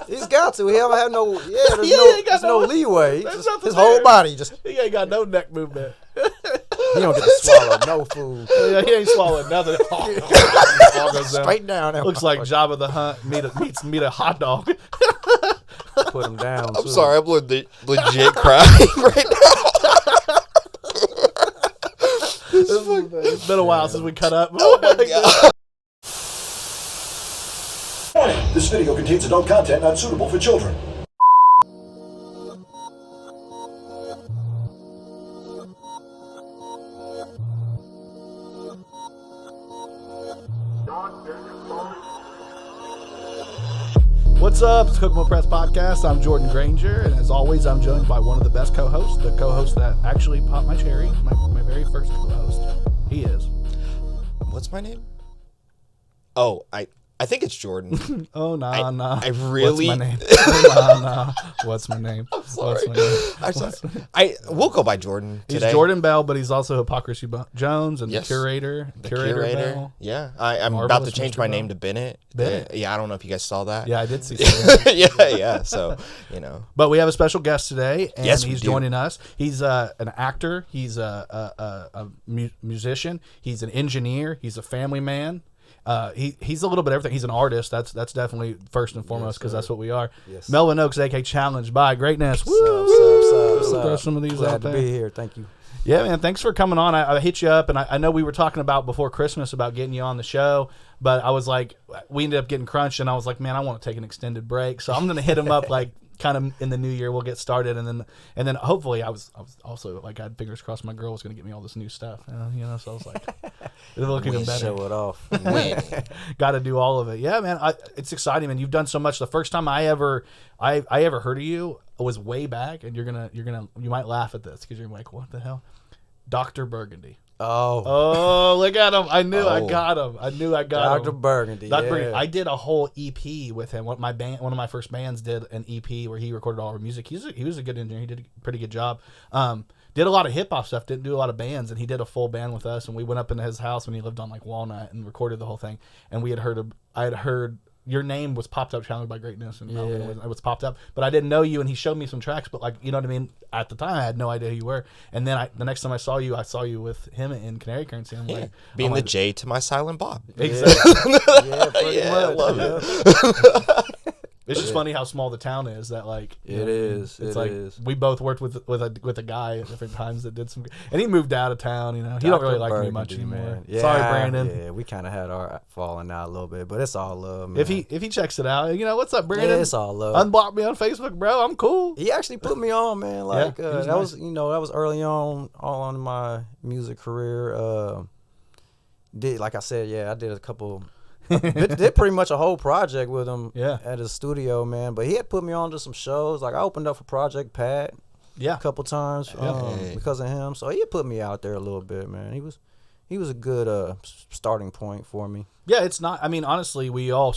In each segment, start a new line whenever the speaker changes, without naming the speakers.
He's got to. He don't have no. Yeah, there's no leeway. His whole body just.
He ain't got no neck movement.
He don't get to swallow no food.
Yeah, he ain't swallowing nothing.
All goes straight down.
Looks like Jabba the Hutt meet a hot dog.
Put him down.
I'm sorry, I'm legit crying right now.
It's been a while since we cut up.
Oh my God.
Warning, this video contains adult content not suitable for children.
What's up? It's Kokomo Press Podcast. I'm Jordan Grainger, and as always, I'm joined by one of the best co-hosts, the co-host that actually popped my cherry, my very first co-host. He is.
What's my name? Oh, I think it's Jordan.
Oh, nah.
I really...
What's my name? Oh, nah. What's my name?
I'm sorry.
What's my name?
We'll go by Jordan today.
He's Jordan Bell, but he's also Hypocrisy Jones and
Yes.
the curator.
The curator.
Bell.
Yeah. I'm about to change my name to Bennett. Yeah, I don't know if you guys saw that.
Yeah, I did see that.
yeah. So, you know.
But we have a special guest today, and
Yes,
he's joining us. He's an actor. He's a musician. He's an engineer. He's a family man. He's a little bit of everything. He's an artist. That's definitely first and foremost because that's what we are.
Yes.
Melvin Oaks, AK Challenge by Greatness.
What's up?
Throw some of these
Glad
out
to
there.
be here. Thank you.
Yeah, man. Thanks for coming on. I hit you up, and I know we were talking about before Christmas about getting you on the show, but I was like, we ended up getting crunched, and I was like, man, I want to take an extended break, so I'm going to hit him up like kind of in the new year. We'll get started, and then hopefully I was also like I had fingers crossed my girl was going to get me all this new stuff, so I was like, it'll look even better.
Show it off.
Got to do all of it. Yeah, man. It's exciting, man. You've done so much. The first time I ever heard of you was way back, and you might laugh at this because you're like, what the hell? Dr. Burgundy. Oh, look at him. I knew I got him.
Dr. Burgundy.
Dr. Burgundy. I did a whole EP with him. One of my first bands did an EP where he recorded all our music. He was a good engineer. He did a pretty good job. Did a lot of hip hop stuff. Didn't do a lot of bands, and he did a full band with us. And we went up into his house when he lived on like Walnut and recorded the whole thing. And I had heard your name was popped up, Challenged by Greatness, and it was popped up. But I didn't know you, and he showed me some tracks. But like, you know what I mean? At the time, I had no idea who you were. And then the next time I saw you with him in Canary Currency. I'm like,
being the J to my silent Bob.
Exactly.
Yeah,
I love it.
It's just funny how small the town is. That like
It is.
We both worked with a guy at different times that did some, and he moved out of town. He don't really like me much anymore.
Man. Yeah,
sorry, Brandon.
Yeah, we kind of had our falling out a little bit, but it's all love, man.
If he checks it out, what's up, Brandon?
Yeah, it's all love.
Unblock me on Facebook, bro. I'm cool.
He actually put me on, man. Like
was
that
nice.
was early on, all in my music career. Like I said, I did a couple. did pretty much a whole project with him at his studio, man. But he had put me on to some shows. Like I opened up for Project Pat a couple times because of him. So he had put me out there a little bit, man. He was a good starting point for me.
Yeah, it's not. I mean, honestly, we have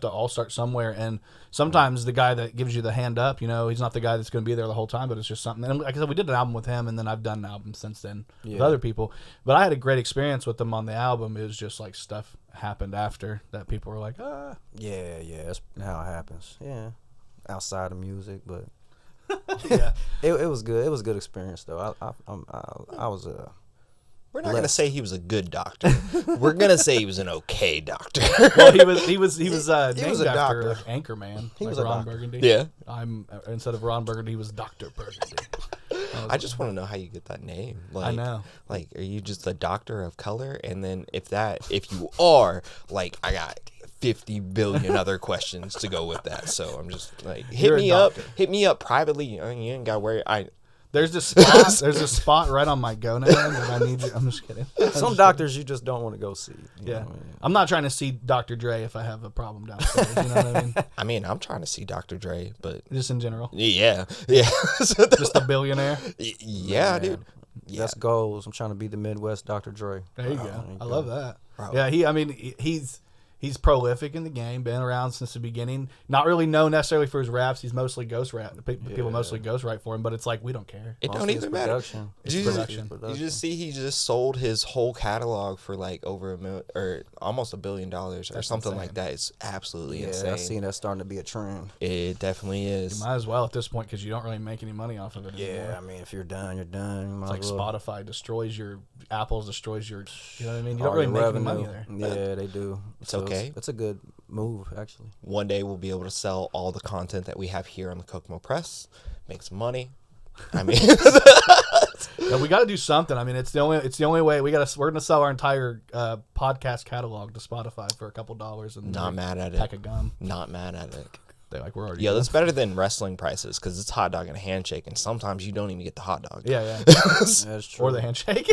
to all start somewhere, and sometimes the guy that gives you the hand up, he's not the guy that's going to be there the whole time, but it's just something. And like I said, we did an album with him, and then I've done an album since then with other people. But I had a great experience with them on the album. It was just like stuff happened after that. People were like, ah.
Yeah, that's how it happens. Yeah, outside of music, but it was good. It was a good experience though. I was
We're not going to say he was a good doctor. We're going to say he was an okay doctor.
Well, he was named
a
after
doctor.
Anchorman.
He was
like
a
Ron
doctor.
Burgundy.
Yeah.
Instead of Ron Burgundy, he was Dr. Burgundy.
I just want to know how you get that name. Like,
I know.
Like, are you just a doctor of color? And then if you are, like, I got 50 billion other questions to go with that. So I'm just like, hit me up privately. You ain't got to worry.
There's a spot right on my gonad that I need you. I'm just kidding.
some doctors you just don't want to go see. You know what I mean?
I'm not trying to see Dr. Dre if I have a problem downstairs. You know what I mean?
I mean, I'm trying to see Dr. Dre, but
Just in general.
yeah.
Just a billionaire.
Yeah, dude. Yeah.
That's goals. I'm trying to be the Midwest Dr. Dre.
There you go. I
go.
love that.
Bro.
Yeah, He's prolific in the game, been around since the beginning. Not really known necessarily for his raps. He's mostly ghost rap. People mostly ghost write for him, but it's like we don't care.
It don't even matter.
It's production.
You just see he just sold his whole catalog for like over $1 million or almost $1 billion or something insane. Like that. It's absolutely insane.
I've seen that starting to be a trend.
It definitely is.
You might as well at this point because you don't really make any money off of it anymore.
Yeah, I mean, if you're done, you're done.
It's like Spotify destroys your Apple's destroys your. You know what I mean? You don't really make any money there.
Yeah, they do.
It's okay.
It's a good move, actually.
One day we'll be able to sell all the content that we have here on the Kokomo Press, make some money. I mean,
we got to do something. I mean, it's the only way we're gonna sell our entire podcast catalog to Spotify for a couple dollars and
not mad at it.
Pack of gum.
Not mad at it.
They're like, we're already.
Yeah, that's better than wrestling prices because it's hot dog and a handshake, and sometimes you don't even get the hot dog.
Yeah.
That's true.
Or the handshake.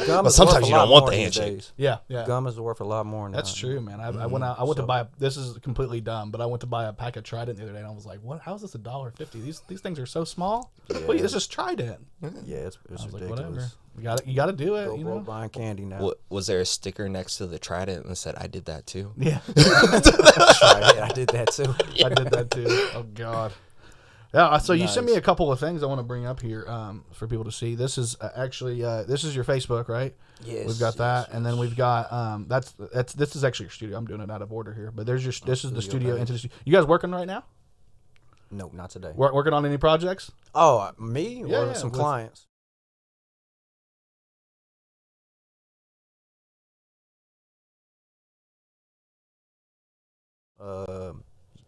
Gum is
sometimes
worth
you don't want the handshake.
Yeah.
Gum is worth a lot more now.
That's true, man. I went out. I went to buy. This is completely dumb, but I went to buy a pack of Trident the other day, and I was like, "What? How is this $1.50? These things are so small.
Yeah.
Wait, this is Trident."
Yeah, it's ridiculous.
Like, whatever. You got to do it.
Go buying candy now.
Was there a sticker next to the Trident that said, "I did that too"?
Yeah.
I did that too.
I did that too. Oh God. Yeah. So you sent me a couple of things I want to bring up here for people to see. This is actually this is your Facebook, right?
Yes.
We've got that, and then we've got this is actually your studio. I'm doing it out of order here, but this is the studio into the studio. You guys working right now?
No, not today.
Working on any projects?
Oh, me or some clients?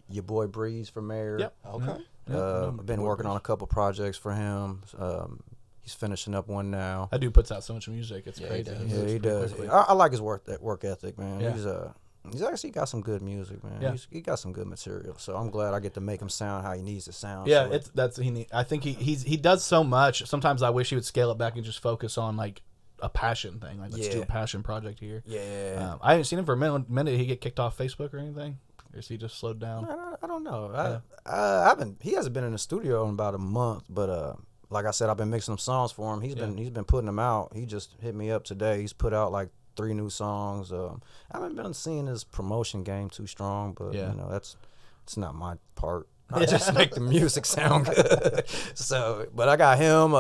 Your boy Breeze for Mayor.
Yep.
Okay.
I've been working on a couple projects for him. He's finishing up one now.
That dude puts out so much music. It's crazy.
He does. I like his work ethic, man.
Yeah.
He's actually got some good music, man.
Yeah.
He got some good material. So I'm glad I get to make him sound how he needs to sound.
Yeah, I think he does so much. Sometimes I wish he would scale it back and just focus on like a passion thing. Like let's do a passion project here.
Yeah.
I haven't seen him for a minute. Did he get kicked off Facebook or anything? Or is he just slowed down?
I don't know.
Yeah.
He hasn't been in the studio in about a month, but like I said, I've been mixing some songs for him. He's been putting them out. He just hit me up today. He's put out like 3 new songs. I haven't been seeing his promotion game too strong, but you know it's not my part. I just make the music sound good. So, but I got him,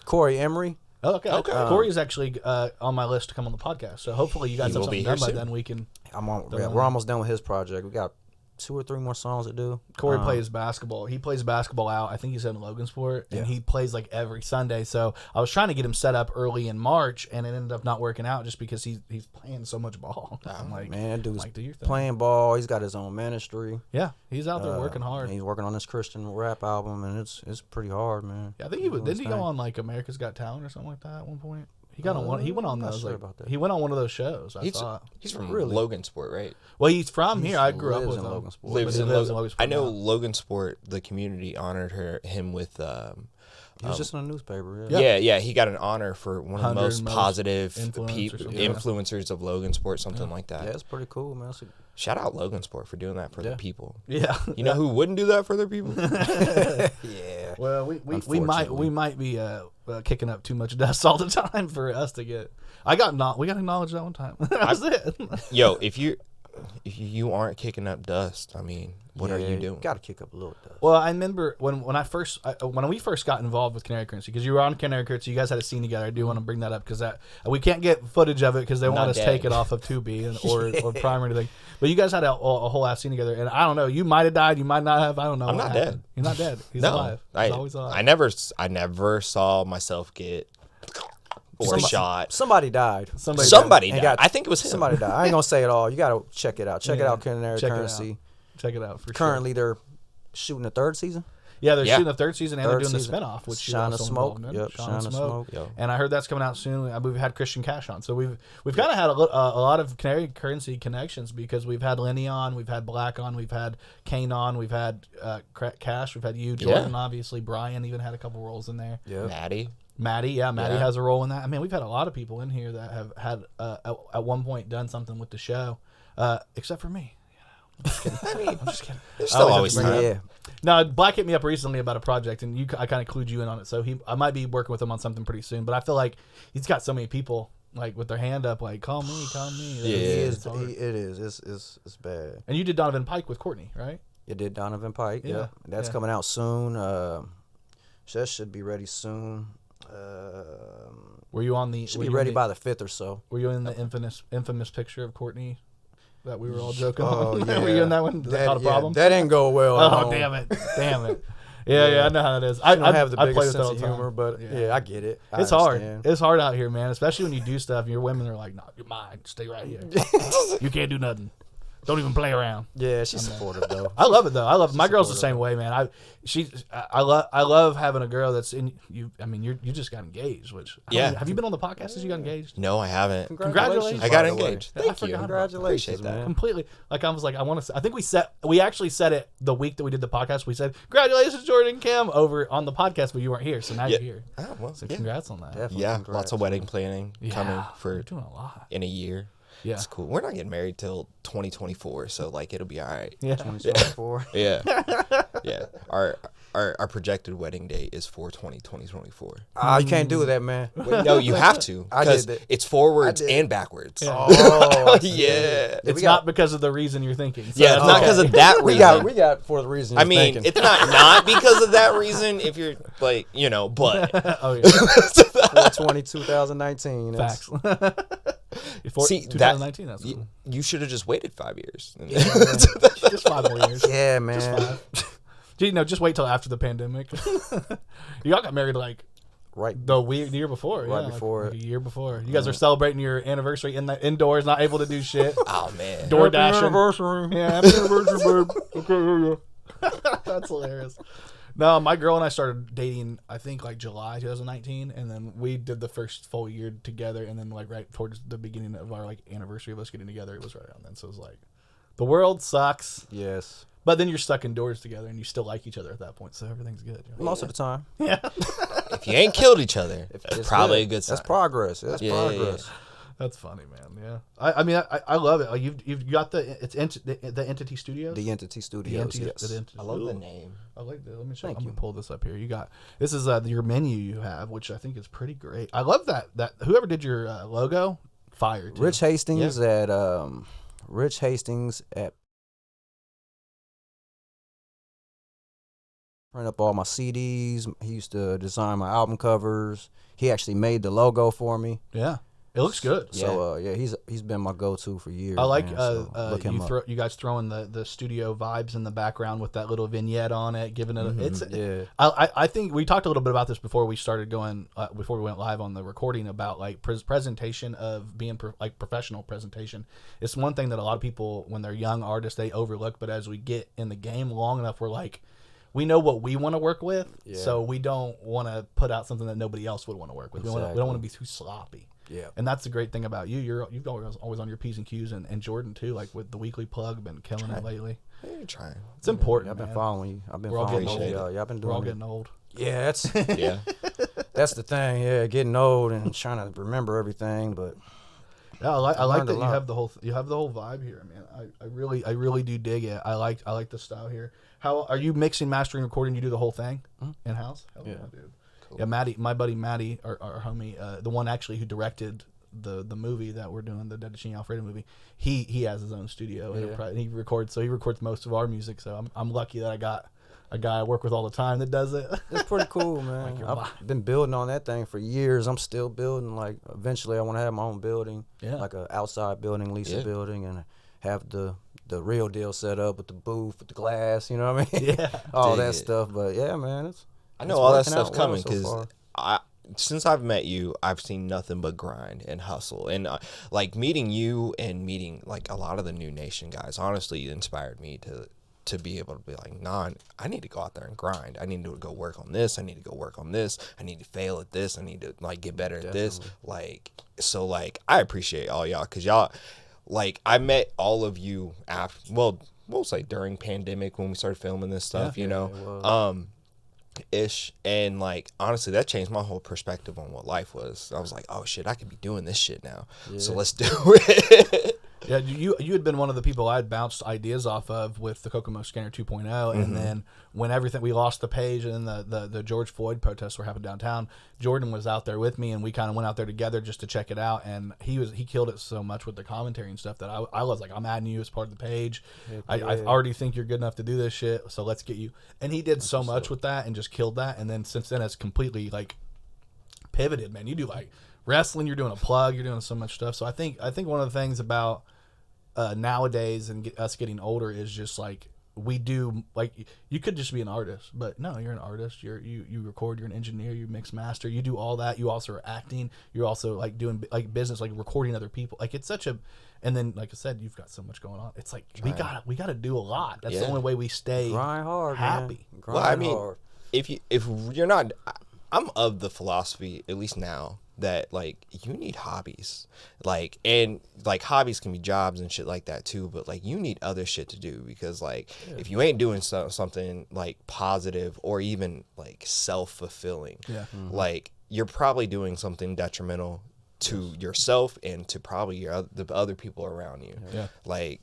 Corey Emery.
Oh, okay. Corey is actually on my list to come on the podcast. So hopefully you guys have something done by then. We can.
We're almost done with his project. We got 2 or 3 more songs to do.
Corey plays basketball. He plays basketball out. I think he's in Logansport, and he plays like every Sunday. So I was trying to get him set up early in March, and it ended up not working out just because he's playing so much ball. I'm like,
man, dude's
do your thing.
Playing ball. He's got his own ministry.
Yeah, he's out there working hard.
He's working on this Christian rap album, and it's pretty hard, man.
Yeah, I think didn't he go on like America's Got Talent or something like that at one point? He got on one. He went on those.
Sure about that.
He went on one of those shows.
He's from Logansport, right?
Well, he's from here. I grew up with him.
Logansport.
Lives in Logansport.
I know Logansport. The community honored him with.
He was just in a newspaper.
Yeah. He got an honor for one of the most positive
influencers
of Logansport, something like that.
Yeah, it's pretty cool, man.
Shout out Logansport for doing that for their people.
Yeah,
you know who wouldn't do that for their people?
Yeah.
Well, we might be kicking up too much dust all the time for us to get. We got acknowledged that one time. That was it.
Yo, if you aren't kicking up dust, I mean, what are you doing?
You got to kick up a little dust.
Well, I remember when we first got involved with Canary Currency, because you were on Canary Currency, you guys had a scene together. I do want to bring that up because we can't get footage of it because they won't let us take it off of Tubi or Prime or anything. But you guys had a whole ass scene together, and I don't know. You might have died, you might not have. I don't know.
I'm not dead.
You're not dead. He's alive. He's always alive.
I never saw myself get shot.
Somebody died.
Somebody died. I think it was him.
Somebody died. I ain't gonna say it all. You gotta check it out. Check it out, Canary Currency.
Check it out.
Currently, they're shooting the 3rd season.
Yeah, they're shooting the 3rd season, and they're doing the spinoff, which
Shine of Smoke.
Yep,
Shine of Smoke. Yep.
And I heard that's coming out soon. We've had Christian Cash on, so we've kind of had a lot of Canary Currency connections because we've had Lenny on, we've had Black on, we've had Kane on, we've had Cash, we've had you, Jordan, obviously. Brian even had a couple roles in there.
Yeah,
Maddie has a role in that. I mean, we've had a lot of people in here that have had at one point done something with the show, except for me. I'm just kidding.
There's still always time.
Yeah.
No, Black hit me up recently about a project, and I kind of clued you in on it. So I might be working with him on something pretty soon. But I feel like he's got so many people like with their hand up, like call me.
Yeah,
it is. It's bad.
And you did Donovan Pike with Courtney, right?
You did Donovan Pike.
Yeah.
That's coming out soon. That should be ready soon.
Were you on the?
Should be ready by the 5th or so.
Were you in the infamous picture of Courtney that we were all joking
Oh,
on?
yeah.
Were you in that one? That caught a problem?
That didn't go well.
Oh, damn it. Yeah, I know how it is. I
don't have the
play
biggest
with
sense of humor, but yeah, I get it.
It's hard. It's hard out here, man. Especially when you do stuff and your women are like, "No, you're mine. Stay right here. You can't do nothing. Don't even play around."
Yeah, she's supportive though.
I love it though. I love my girl's the same way, man. I love having a girl that's in you. I mean, you just got engaged, which have you been on the podcast since you got engaged?
No, I haven't.
Congratulations!
I got engaged.
Thank you. Congratulations, man.
Completely. Like I was like, I think we actually said it the week that we did the podcast. We said congratulations, Jordan and Kim, over on the podcast, but you weren't here, so now you're here.
Oh, well,
so congrats on that.
Definitely
congrats. Lots of wedding planning coming for
you're doing a lot
in a year.
Yeah,
it's cool. We're not getting married till 2024, so like it'll be all right.
Yeah,
2024.
Yeah, yeah. Our projected wedding date is for 2024.
You can't do that, man.
No, you have to because it's forwards and backwards.
Yeah. Oh,
yeah.
It's not because of the reason you're thinking. So
yeah, it's not because of that reason.
We got for the reason.
I mean,
thinking.
it's not because of that reason. If you're like, but
oh yeah,
2019.
Facts.
See,
2019. That's cool.
You should have just waited 5 years.
Just 5 more years.
Yeah, man.
Just 5. Just wait till after the pandemic. Y'all got married like the year before.
Before.
Like a year before. You guys are celebrating your anniversary in the indoors, not able to do shit.
Oh man.
Door dashing.
Anniversary.
Yeah, happy anniversary, babe. Okay, that's hilarious. No, my girl and I started dating, I think, like July 2019, and then we did the first full year together, and then like right towards the beginning of our like anniversary of us getting together, it was right around then. So it was like, the world sucks.
Yes.
But then you're stuck indoors together, and you still like each other at that point, so everything's good.
Most of the time.
Yeah.
If you ain't killed each other, it's probably a good sign.
That's progress. That's progress.
Yeah. That's funny, man. Yeah. I mean, I love it. Like you've got the Entity Studios.
The Entity Studios. Yes.
I love the name.
I like that. Let me show. I'm gonna pull this up here. You got this is your menu you have, which I think is pretty great. I love that whoever did your logo, fire. Too.
Rich Hastings at print up all my CDs. He used to design my album covers. He actually made the logo for me.
Yeah. It looks good.
So he's been my go-to for years.
I like
you
guys throwing the studio vibes in the background with that little vignette on it, giving it I think we talked a little bit about this before we started going before we went live on the recording about like presentation of being professional presentation. It's one thing that a lot of people when they're young artists they overlook, but as we get in the game long enough, we're like, we know what we want to work with, so we don't want to put out something that nobody else would want to work with.
Exactly.
We don't want to be too sloppy.
Yeah,
and that's the great thing about you. You've always on your P's and Q's, and Jordan too. Like with the weekly plug, been killing it lately.
You're trying.
It's important.
I've been following you.
We're all getting old.
Y'all been doing.
We're all getting old.
Yeah, that's that's the thing. Yeah, getting old and trying to remember everything. But
yeah, I like that you have the whole vibe here, man. I really do dig it. I like the style here. How are you mixing, mastering, recording? You do the whole thing in house?
Yeah,
dude. Yeah, Maddie, my buddy Maddie, our homie, the one actually who directed the movie that we're doing, the Dead Alfredo movie. He has his own studio and he records most of our music. So I'm lucky that I got a guy I work with all the time that does it.
It's pretty cool, man. I've been building on that thing for years. I'm still building. Like eventually, I want to have my own building, like an outside building, lease a building, and have the real deal set up with the booth, with the glass. You know what I mean?
Yeah,
all that stuff. But yeah, man,
I know all that stuff's coming because since I've met you, I've seen nothing but grind and hustle. And like meeting you and meeting like a lot of the New Nation guys, honestly, inspired me to be able to be like, nah, I need to go out there and grind. I need to go work on this. I need to go work on this. I need to fail at this. I need to like get better at this. Like, so like I appreciate all y'all because y'all, like I met all of you after, well, we'll say during pandemic when we started filming this stuff, you know. Ish, and like honestly that changed my whole perspective on what life was. I was like, oh shit, I could be doing this shit now, so let's do it.
Yeah, you had been one of the people I'd bounced ideas off of with the Kokomo Scanner 2.0, and then when we lost the page and the George Floyd protests were happening downtown, Jordan was out there with me, and we kind of went out there together just to check it out, and he killed it so much with the commentary and stuff that I was like, I'm adding you as part of the page. I already think you're good enough to do this shit, so let's get you. And he did so much with that and just killed that, and then since then it's completely like pivoted, man. You do like wrestling, you're doing a plug, you're doing so much stuff. So I think one of the things about nowadays and us getting older is just like we do, like you could just be an artist, but no, you're an artist. You record, you're an engineer, you mix master, you do all that. You also are acting. You're also like doing like business, like recording other people. Like it's such a, and then like I said, you've got so much going on. It's like we gotta do a lot. That's the only way we stay
grind hard,
happy.
Grind
hard. If you're not, I'm of the philosophy, at least now, that like you need hobbies, and hobbies can be jobs and shit like that too, but like you need other shit to do, because like if you ain't doing something like positive or even like self-fulfilling, like you're probably doing something detrimental to yourself and to probably the other people around you. Like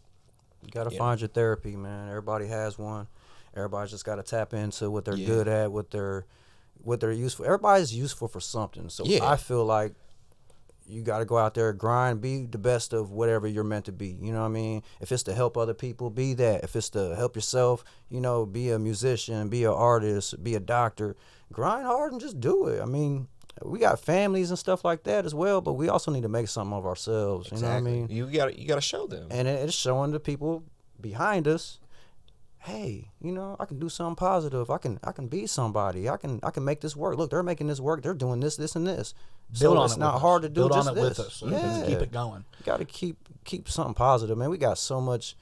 you gotta find your therapy, man. Everybody has one. Everybody's just gotta tap into what they're good at, what they're useful. Everybody's useful for something. So I feel like you got to go out there, grind, be the best of whatever you're meant to be. You know what I mean? If it's to help other people, be that. If it's to help yourself, be a musician, be an artist, be a doctor. Grind hard and just do it. I mean, we got families and stuff like that as well, but we also need to make something of ourselves. You know what I mean?
You got to show them.
And it's showing the people behind us, hey, I can do something positive. I can be somebody. I can make this work. Look, they're making this work. They're doing this, this, and this. So it's not hard to do.
Build
just
on it with us.
Yeah.
Keep it going.
You got to keep something positive, man. We got so much.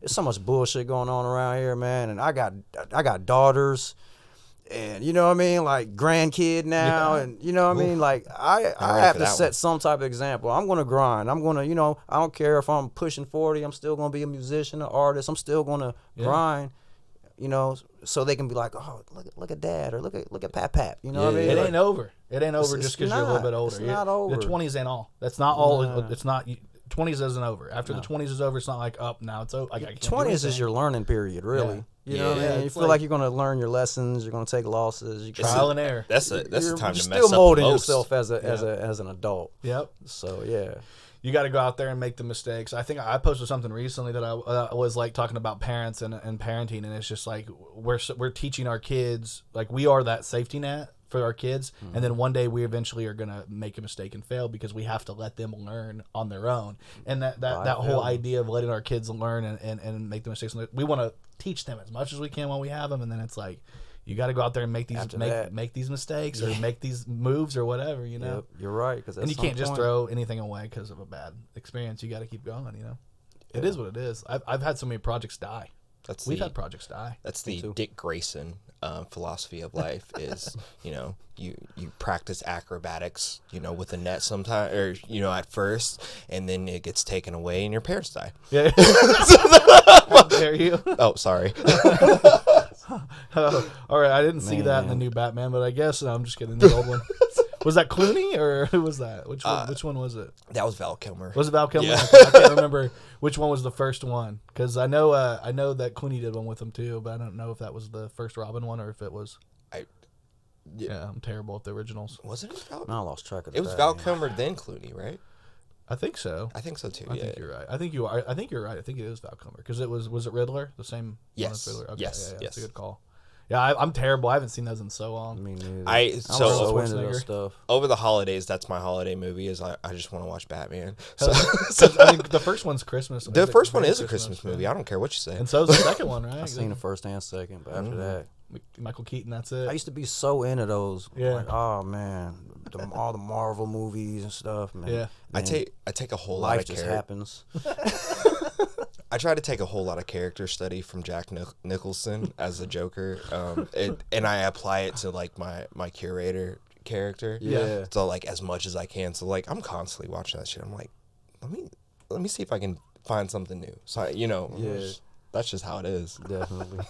There's so much bullshit going on around here, man. And I got daughters, and you know what I mean, like grandkid now, and you know what I mean, like I have to set some type of example. I'm gonna grind. I'm gonna, I don't care if I'm pushing 40. I'm still gonna be a musician, an artist. I'm still gonna grind. So they can be like, oh, look at Dad, or look at Pap. You know what I mean?
It ain't over. It ain't over just because you're a little bit older.
It's not over.
The 20s ain't all. That's not all. It's not. 20s isn't over. After the 20s is over, it's not like now it's over.
20s is your learning period, really. You know what I mean? You feel like you're going to learn your lessons. You're going to take losses.
Trial and error.
That's the time to mess up. You're
still molding yourself as an adult.
Yep.
So yeah.
You got to go out there and make the mistakes. I think I posted something recently that I was like talking about parents and parenting, and it's just like we're teaching our kids, like we are that safety net for our kids, and then one day we eventually are gonna make a mistake and fail because we have to let them learn on their own. And that whole idea of letting our kids learn and make the mistakes, we want to teach them as much as we can while we have them, and then it's like, you got to go out there and make these mistakes or make these moves or whatever,
Yep, you're right.
And you can't just throw anything away because of a bad experience. You got to keep going, It is what it is. I've had so many projects die. We've had projects die.
That's the Dick Grayson philosophy of life is, you practice acrobatics, with a net sometime, or, at first, and then it gets taken away and your parents die.
Yeah. How dare you?
Oh, sorry.
All right, I didn't see that in the new Batman, but I guess I'm just kidding. The old one. Was that Clooney or who was that? Which one was it?
That was Val Kilmer.
Was it Val Kilmer?
Yeah.
I can't remember which one was the first one, because I know that Clooney did one with him too, but I don't know if that was the first Robin one or if it was. Yeah, I'm terrible at the originals.
Wasn't it Val?
I lost track of
it. It was Val Kilmer then Clooney, right?
I think so.
I think so too.
I think you're right. I think you're right. I think it is Val Kilmer, because was it Riddler, the same?
Yes.
One as Riddler? Okay,
yes.
That's a good call. Yeah, I'm terrible. I haven't seen those in so long.
Me neither.
I'm so
into those stuff.
Over the holidays, that's my holiday movie. Is I just want to watch Batman. So
I think the first one's Christmas.
The first one is a Christmas movie. I don't care what you say.
And so is the second one, right?
I've seen the first and second, but after that,
Michael Keaton. That's it.
I used to be so into those.
Yeah.
Like, oh man, all the Marvel movies and stuff. Man.
Yeah.
I take a whole lot of
life just happens.
I try to take a whole lot of character study from Jack Nicholson as a Joker, and I apply it to like my curator character.
Yeah.
So like as much as I can. So like I'm constantly watching that shit. I'm like, let me see if I can find something new. So that's just how it is.
Definitely.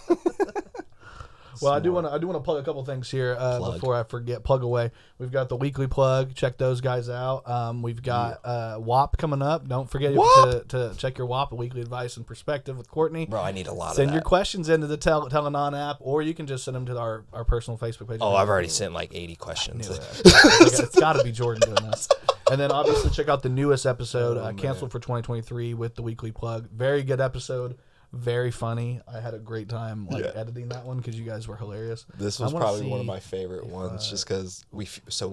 Well, I do want to plug a couple things here before I forget. Plug away. We've got the weekly plug. Check those guys out. We've got WAP coming up. Don't forget to check your WAP, a weekly advice and perspective with Courtney.
Bro, I need a lot of that.
Send your questions into the Telenon app, or you can just send them to our personal Facebook page.
Oh, I've already sent like 80 questions.
It's got to be Jordan doing this. And then obviously check out the newest episode, Canceled for 2023 with the weekly plug. Very good episode. Very funny. I had a great time editing that one because you guys were hilarious.
This was probably one of my favorite ones just because we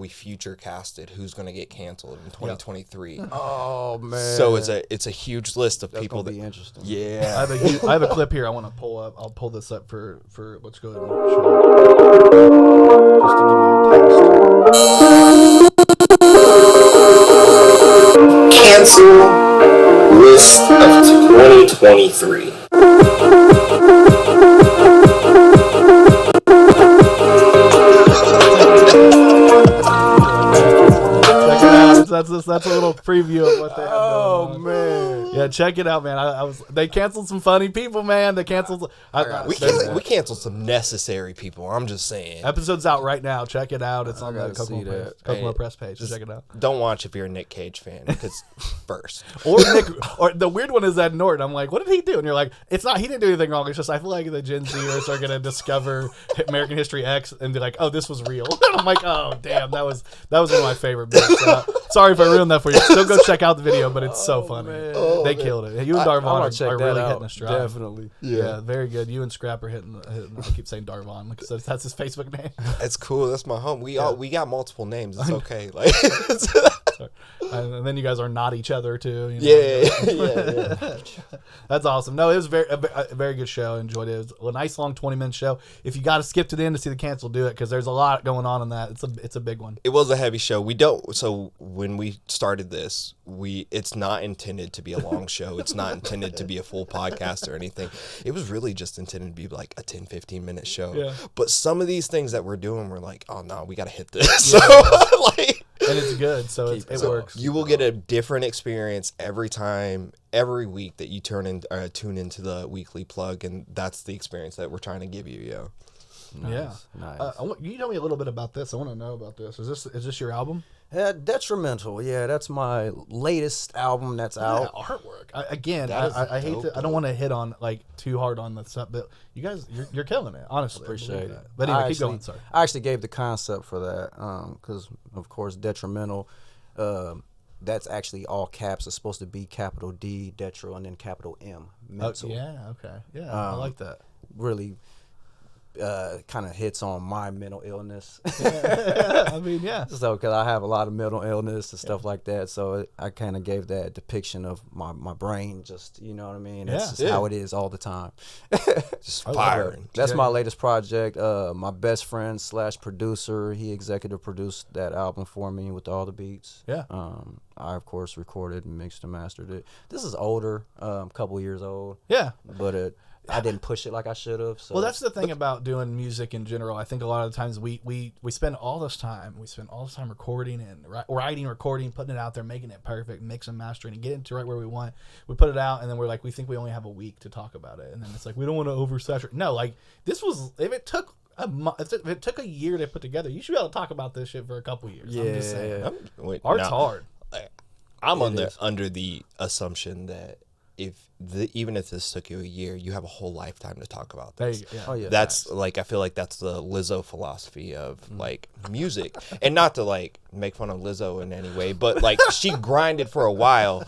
future casted who's going to get canceled in 2023.
Oh, man.
So it's a huge list of people that
be interesting.
Yeah.
I have a clip here I want to pull up. I'll pull this up for let's go ahead and show it. Just to give you a taste.
Cancel list of 2023.
That's a little preview of what they have going on.
Oh man,
yeah, check it out, man. They canceled some funny people, man. They canceled.
We canceled some necessary people. I'm just saying.
Episode's out right now. Check it out. It's on the Kokomo Press page. Check it out.
Don't watch if you're a Nick Cage fan because first
or the weird one is Ed Norton. I'm like, what did he do? And you're like, it's not. He didn't do anything wrong. It's just I feel like the Gen Zers are gonna discover American History X and be like, oh, this was real. And I'm like, oh, damn, that was one of my favorite bits. Sorry if I ruined that for you. Still go check out the video, but it's so funny. They killed it. You and Darvon are really hitting a stride.
Definitely.
Yeah, very good. You and Scrap are hitting I keep saying Darvon because that's his Facebook name.
It's cool. That's my home. We got multiple names. It's okay. Like,
and then you guys are not each other too. You
know? Yeah.
That's awesome. No, it was a very good show. I enjoyed it. It was a nice long 20-minute show. If you got to skip to the end to see the cancel, do it because there's a lot going on in that. It's a big one.
It was a heavy show. So when we started this, it's not intended to be a long show. It's not intended to be a full podcast or anything. It was really just intended to be like a 10-15 minute show. Yeah. But some of these things that we're doing, we're like, oh no, we got to hit this. Yeah. So like.
And it's good, so it works.
You will get a different experience every time, every week that you tune into the weekly plug, and that's the experience that we're trying to give you.
Nice. You tell me a little bit about this. I want to know about this. Is this your album?
DetriMental. Yeah, that's my latest album that's out.
Artwork. I hate to. I don't want to hit on like too hard on the stuff, but you guys, you're killing it. Honestly,
appreciate it.
But anyway, keep going. Sorry.
I actually gave the concept for that because, of course, DetriMental. That's actually all caps. It's supposed to be capital D, Detro, and then capital M. Mental.
I like that.
Really. Kind of hits on my mental illness.
I mean, yeah.
So, because I have a lot of mental illness and stuff like that, so I kind of gave that depiction of my brain. Just you know what I mean. That's just how it is all the time.
Just firing.
That's my latest project. My best friend / producer, he executive produced that album for me with all the beats.
Yeah.
I of course recorded and mixed and mastered it. This is older, couple years old.
Yeah.
But I didn't push it like I should have. So.
Well, that's the thing about doing music in general. I think a lot of the times we spend all this time. We spend all this time recording and writing, recording, putting it out there, making it perfect, mix and mastering, and getting to right where we want. We put it out, and then we're like, we think we only have a week to talk about it, and then it's like we don't want to oversaturate. No, like this was if it took a year to put together, you should be able to talk about this shit for a couple years.
Yeah,
I'm just saying. Art's hard.
I'm under the assumption that even if this took you a year, you have a whole lifetime to talk about this. That's like I feel like that's the Lizzo philosophy of like music, and not to like make fun of Lizzo in any way, but like she grinded for a while,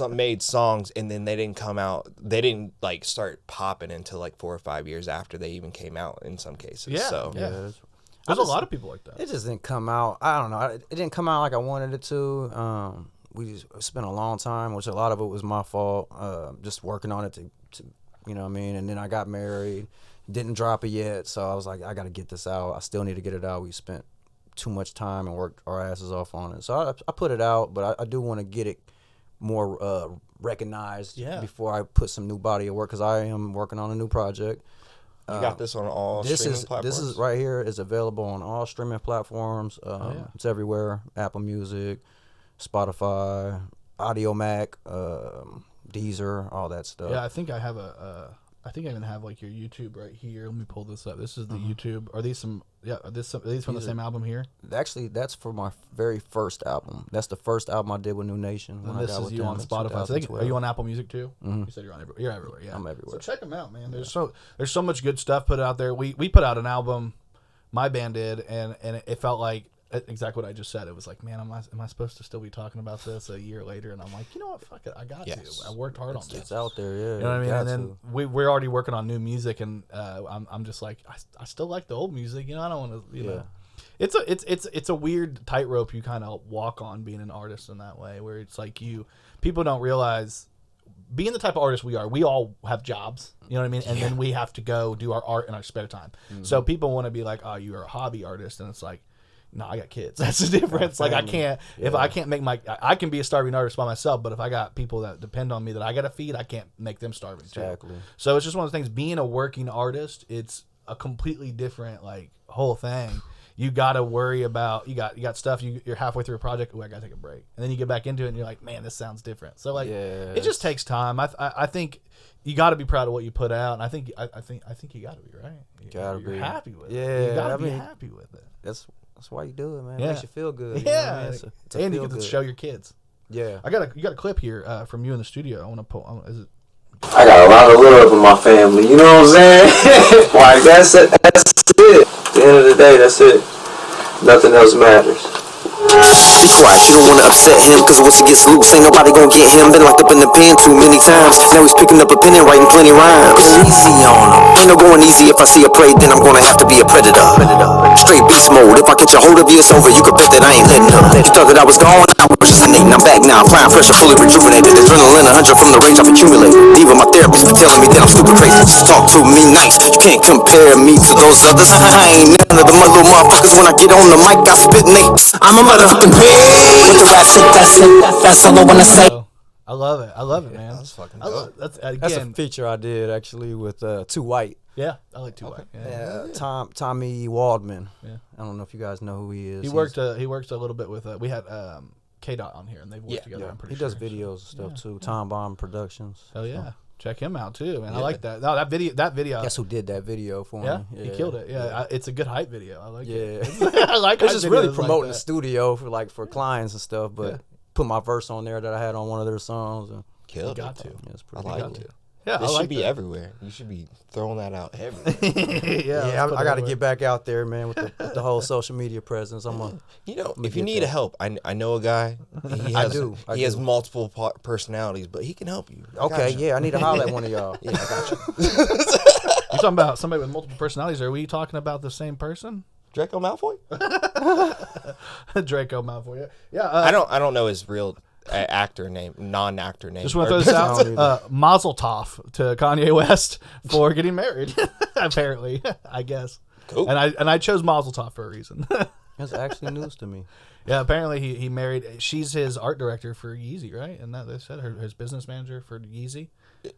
made songs, and then they didn't come out. They didn't like start popping until like 4 or 5 years after they even came out in some cases.
There's a lot of people like that.
It just didn't come out. I don't know. It didn't come out like I wanted it to. We just spent a long time, which a lot of it was my fault, just working on it to you know what I mean? And then I got married, didn't drop it yet, so I was like, I got to get this out. I still need to get it out. We spent too much time and worked our asses off on it. So I put it out, but I do want to get it more recognized before I put some new body of work because I am working on a new project.
You got this on all streaming platforms?
This is right here is available on all streaming platforms. It's everywhere, Apple Music, Spotify, Audio Mac, Deezer, all that stuff.
Yeah, I think I have I think I even have like your YouTube right here. Let me pull this up. This is the YouTube. Are these some? Yeah, are these from the same album here?
Actually, that's for my very first album. That's the first album I did with New Nation.
And this is you on Spotify. So are you on Apple Music too? You said you're on everywhere. You're everywhere. Yeah,
I'm everywhere.
So check them out, man. There's so much good stuff put out there. We put out an album, my band did, and it felt like exactly what I just said. It was like, man, am I supposed to still be talking about this a year later? And I'm like, you know what, fuck it, I got to. I worked hard on this.
It's out there, yeah.
You know what I mean? And then we're already working on new music, and I'm just like, I still like the old music. You know, I don't want to, you know. It's a weird tightrope you kind of walk on being an artist in that way, where it's like people don't realize. Being the type of artist we are, we all have jobs, you know what I mean? And then we have to go do our art in our spare time. So people want to be like, oh, you're a hobby artist. And it's like, no, I got kids. That's the difference. Like I can't, if I can't make I can be a starving artist by myself, but if I got people that depend on me that I got to feed, I can't make them starving too.
Exactly.
So it's just one of those things, being a working artist, it's a completely different like whole thing. You got to worry about, you got stuff, you're halfway through a project, I got to take a break. And then you get back into it and you're like, man, this sounds different. So like, it just takes time. I think you got to be proud of what you put out. And I think you got to be, right? You're happy with it.
Yeah.
You got to be happy with it.
That's why you do it, man. It makes you feel good.
Yeah.
You know it's
and you get to show your kids.
Yeah.
You got a clip here from you in the studio. I want to pull, is it?
I got a lot of love in my family, you know what I'm saying? Like, that's it. At the end of the day, that's it. Nothing else matters.
Be quiet, you don't wanna upset him, cause once he gets loose, ain't nobody gonna get him. Been locked up in the pen too many times. Now he's picking up a pen and writing plenty rhymes. Go easy on him. Ain't no going easy. If I see a prey, then I'm gonna have to be a predator. Straight beast mode. If I catch a hold of you, it's over. You can bet that I ain't letting up. You thought that I was gone, I was just innate. I'm back now, applying pressure, fully rejuvenated. Adrenaline 100 from the rage I've accumulated. Even my therapist for telling me that I'm stupid crazy. Just talk to me nice. You can't compare me to those others. I ain't none of the little motherfuckers. When I get on the mic, I spit and I'm a motherfucking pig. With the rap shit, that's all I wanna say.
I love it, man.
That's fucking dope.
That's
a feature I did actually with Too White.
Yeah, I like Too White.
Yeah. Tommy Waldman. Yeah, I don't know if you guys know who he is.
He worked a little bit with. We had K-Dot on here, and they've worked together. I'm pretty sure.
He does videos and stuff too. Tom Bomb Productions.
Oh yeah. So. Check him out too, man. I like that. No, that video.
Guess who did that video for me?
Yeah, he killed it. Yeah, it's a good hype video. I like it.
Yeah,
I like.
It's just really promoting the studio for clients and stuff. But put my verse on there that I had on one of their songs. And
killed it.
Got to.
Yeah, it's pretty
I like it.
Yeah,
this should be everywhere. You should be throwing that out everywhere.
Yeah, I got to get back out there, man, with the whole social media presence.
If you need help, I know a guy. He has multiple personalities, but he can help you.
I need to holler at one of y'all.
Yeah, I got you.
You talking about somebody with multiple personalities? Are we talking about the same person?
Draco Malfoy?
Draco Malfoy. Yeah.
I don't know his real actor name, non-actor name.
Just want to throw this out. Mazel tov to Kanye West for getting married. Apparently, I guess.
Cool.
And I chose Mazel tov for a reason.
That's actually news to me.
Yeah, apparently he married. She's his art director for Yeezy, right? And that they said his business manager for Yeezy.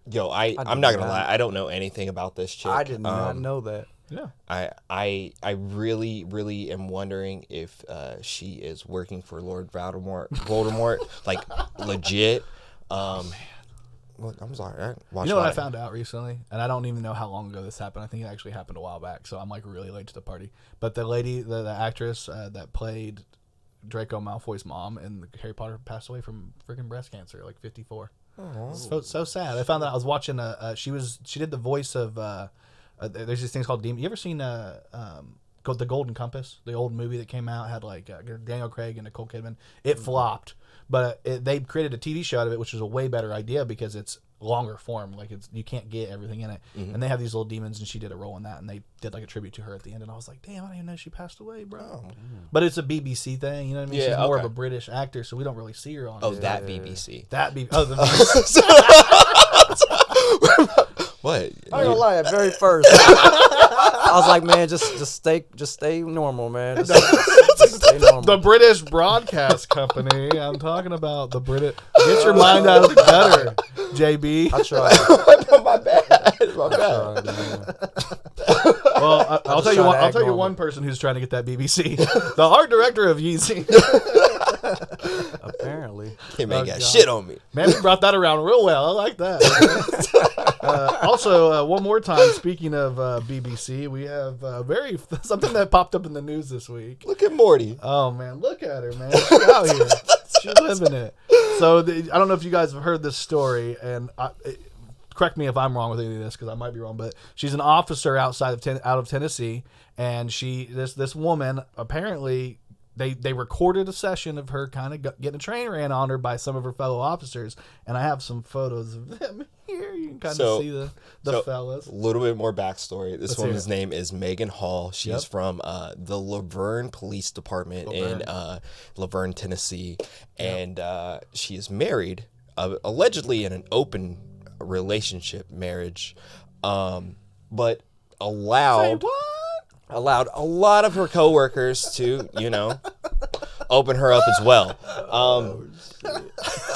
Yo, I'm not gonna lie. I don't know anything about this chick.
I did not know that.
Yeah.
I really, really am wondering if she is working for Lord Voldemort, like legit. Look, I'm sorry.
You know what I found out recently, and I don't even know how long ago this happened. I think it actually happened a while back, so I'm like really late to the party. But the lady, the actress that played Draco Malfoy's mom in Harry Potter passed away from freaking breast cancer, like 54. Oh. So sad. I found that I was watching. She did the voice of. There's these things called Demon. You ever seen The Golden Compass? The old movie that came out had like Daniel Craig and Nicole Kidman. It flopped, but they created a TV show out of it, which was a way better idea because it's longer form. Like you can't get everything in it, and they have these little demons, and she did a role in that, and they did like a tribute to her at the end. And I was like, damn, I didn't even know she passed away, bro. Oh, but it's a BBC thing, you know what I mean? She's more of a British actor, so we don't really see her on.
Oh, that BBC.
That BBC. Oh, the BBC.
What?
I ain't gonna lie, at very first, I was like, man, just stay normal, man. Just stay normal.
The British Broadcast Company. I'm talking about the British. Get your mind out of the gutter, JB.
I tried.
My bad. My bad.
Well, I'll tell you one person who's trying to get that BBC. The art director of Yeezy.
Apparently.
Hey, man, got shit on me.
Man, we brought that around real well. I like that. Also, one more time, speaking of BBC, we have something that popped up in the news this week.
Look at Morty.
Oh, man. Look at her, man. She's out here. She's living it. So, I don't know if you guys have heard this story, and correct me if I'm wrong with any of this, because I might be wrong, but she's an officer out of Tennessee, and this woman, apparently, they recorded a session of her kind of getting a train ran on her by some of her fellow officers, and I have some photos of them here. You can kind of see the fellas.
A little bit more backstory. This woman's name is Megan Hall. She's from the Laverne Police Department in Laverne, Tennessee, and she is married, allegedly in an open relationship marriage, but allowed a lot of her coworkers to, open her up as well.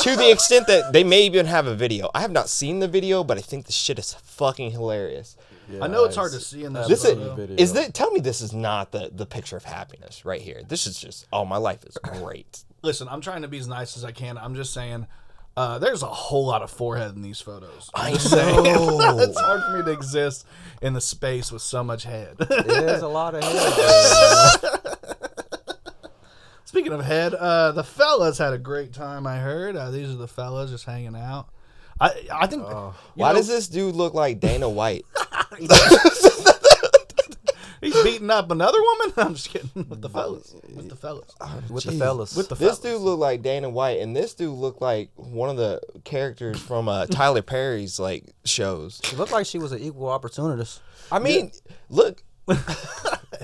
To the extent that they may even have a video. I have not seen the video, but I think the shit is fucking hilarious.
Yeah, I know it's hard to see in this
video. Tell me this is not the picture of happiness right here. This is just, my life is great.
Listen, I'm trying to be as nice as I can. I'm just saying, there's a whole lot of forehead in these photos.
I know.
It's hard for me to exist in the space with so much head.
There's a lot of head.
Speaking of head, the fellas had a great time, I heard. These are the fellas just hanging out. I think...
Why does this dude look like Dana White?
He's beating up another woman? I'm just kidding. With the fellas.
This dude looked like Dana White, and this dude looked like one of the characters from Tyler Perry's shows.
She looked like she was an equal opportunist.
I mean, look.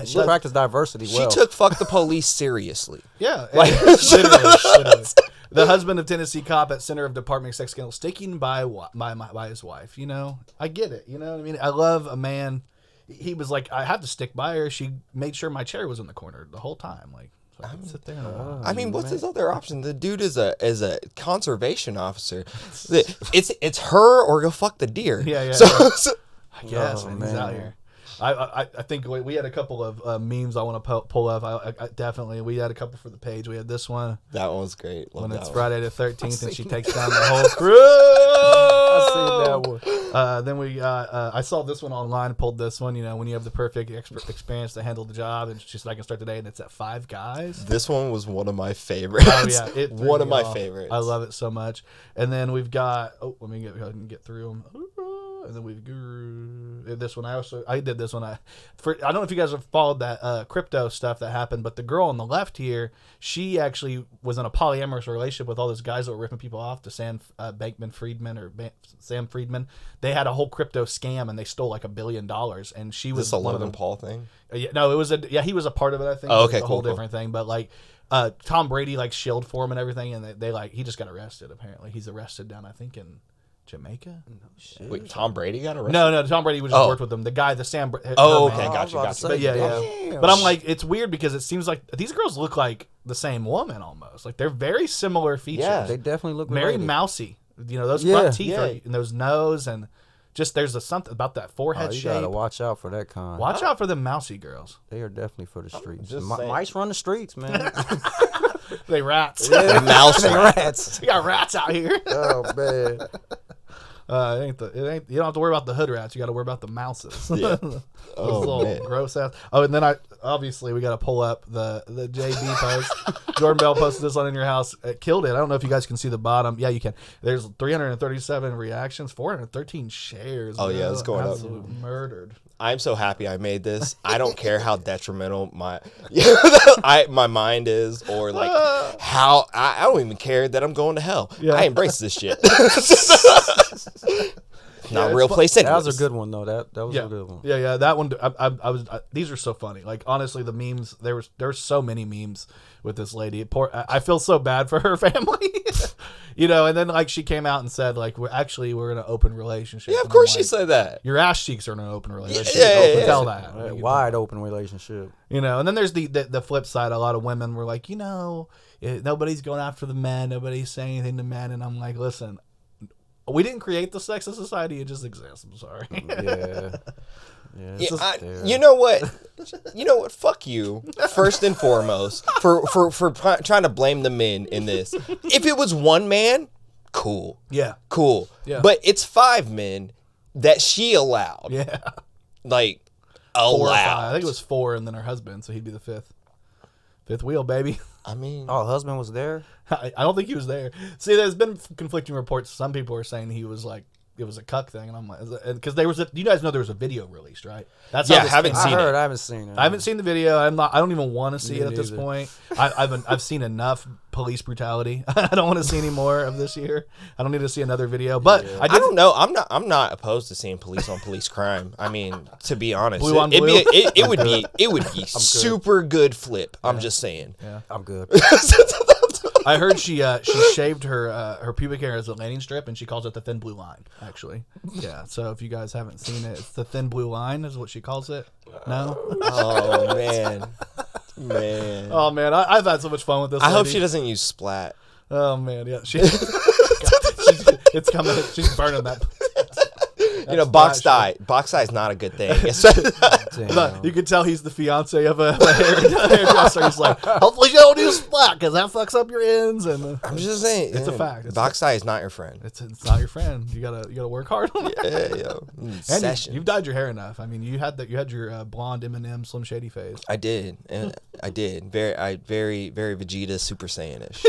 She practiced diversity well.
She took fuck the police seriously.
Yeah. Literally. The husband of Tennessee cop at center of department sex scandal sticking by his wife. I get it. You know what I mean? I love a man. He was like, I have to stick by her. She made sure my chair was in the corner the whole time. So I could sit there and
I mean, what's his other option? The dude is a conservation officer. It's her or go fuck the deer.
Yeah. I guess, man. He's out here. I think we had a couple of memes I want to pull up. I definitely, we had a couple for the page. We had this one.
That one was great.
When it's Friday the 13th and she takes down the whole crew. I see that one. Then I saw this one online, pulled this one, when you have the perfect experience to handle the job, and she's like, I can start today, and it's at 5 guys.
This one was one of my favorites.
Oh, yeah.
One of my favorites.
I love it so much. And then we've got, let me get through them. And then we've this one. I did this one. I don't know if you guys have followed that crypto stuff that happened, but the girl on the left here, she actually was in a polyamorous relationship with all those guys that were ripping people off. To Sam Friedman. They had a whole crypto scam and they stole $1 billion. And she was
this a Logan Paul thing.
No, it was he was a part of it. I think.
Oh, okay,
it was a whole different thing. But Tom Brady shilled for him and everything, and they he just got arrested. Apparently, he's arrested down, I think, in Jamaica?
No shit.
Wait, Tom Brady got arrested?
No, Tom Brady just worked with them. The guy, the Sam.
Okay, gotcha.
But yeah. But I'm it's weird because it seems like these girls look like the same woman almost. They're very similar features.
Yeah, they definitely look
very mousy. Those front teeth and those nose and just there's something about that forehead shape. You
gotta watch out for that kind.
Watch out for the mousy girls.
They are definitely for the streets. Mice run the streets, man.
They rats.
Yeah,
mouse
rats.
You got rats out here.
Oh man.
It ain't. You don't have to worry about the hood rats. You got to worry about the mouses.
Yeah.
Little gross ass. Oh, and then we got to pull up the JB post. Jordan Bell posted this on In Your House. It killed it. I don't know if you guys can see the bottom. Yeah, you can. There's 337 reactions, 413 shares.
Oh yeah, it's going
absolute murdered.
I'm so happy I made this. I don't care how detrimental my mind is, or how I don't even care that I'm going to hell. Yeah. I embrace this shit. Not a real place anyway.
That was a good one though. That was a good one.
Yeah. That one. These are so funny. Honestly, the memes. There's so many memes with this lady. I feel so bad for her family. And then she came out and said we're in an open relationship.
Yeah, of course she said that.
Your ass cheeks are in an open relationship.
Yeah.
Tell that.
Wide open relationship.
And then there's the flip side. A lot of women were like, nobody's going after the men. Nobody's saying anything to men. And I'm like, listen. We didn't create the sexist society; it just exists. I'm sorry.
Yeah, Yeah,
you know what? You know what? Fuck you. First and foremost, for trying to blame the men in this. If it was one man, cool.
Yeah.
Cool.
Yeah.
But it's 5 men that she allowed.
Yeah.
Like,
4 or 5.
allowed.
I think it was 4 and then her husband, so he'd be the 5th. 5th wheel, baby.
I mean,
oh, husband was there.
I don't think he was there. See, there's been conflicting reports. Some people are saying he was like, it was a cuck thing, and I'm like, because there was you guys know there was a video released, right? That's
Yeah,
how this
haven't
came
seen
out.
it.
I haven't seen it.
I haven't seen the video. I don't even want to see it at this
neither.
point. I've seen enough police brutality. I don't want to see any more of this year. I don't need to see another video. But
I don't know. I'm not opposed to seeing police on police crime. I mean, to be honest,
Blue on blue.
it would be super good flip. I'm just saying.
Yeah.
I'm good.
I heard she shaved her pubic hair as a landing strip, and she calls it the thin blue line. Actually, yeah. So if you guys haven't seen it, it's the thin blue line is what she calls it. No.
Oh man.
Oh man, I've had so much fun with this.
I hope
lady.
she doesn't use splat.
Oh man, yeah. It's coming. She's burning that.
You know, box dye is not a good thing.
But you can tell he's the fiance of a hairdresser. He's like, hopefully you don't use splat because that fucks up your ends. And
I'm just saying,
it's a fact.
Box dye is not your friend.
It's not your friend. You gotta work hard on it.
Yeah, yo.
And you've dyed your hair enough. I mean, you had your blonde Eminem Slim Shady phase.
I did. Very Vegeta Super Saiyan-ish.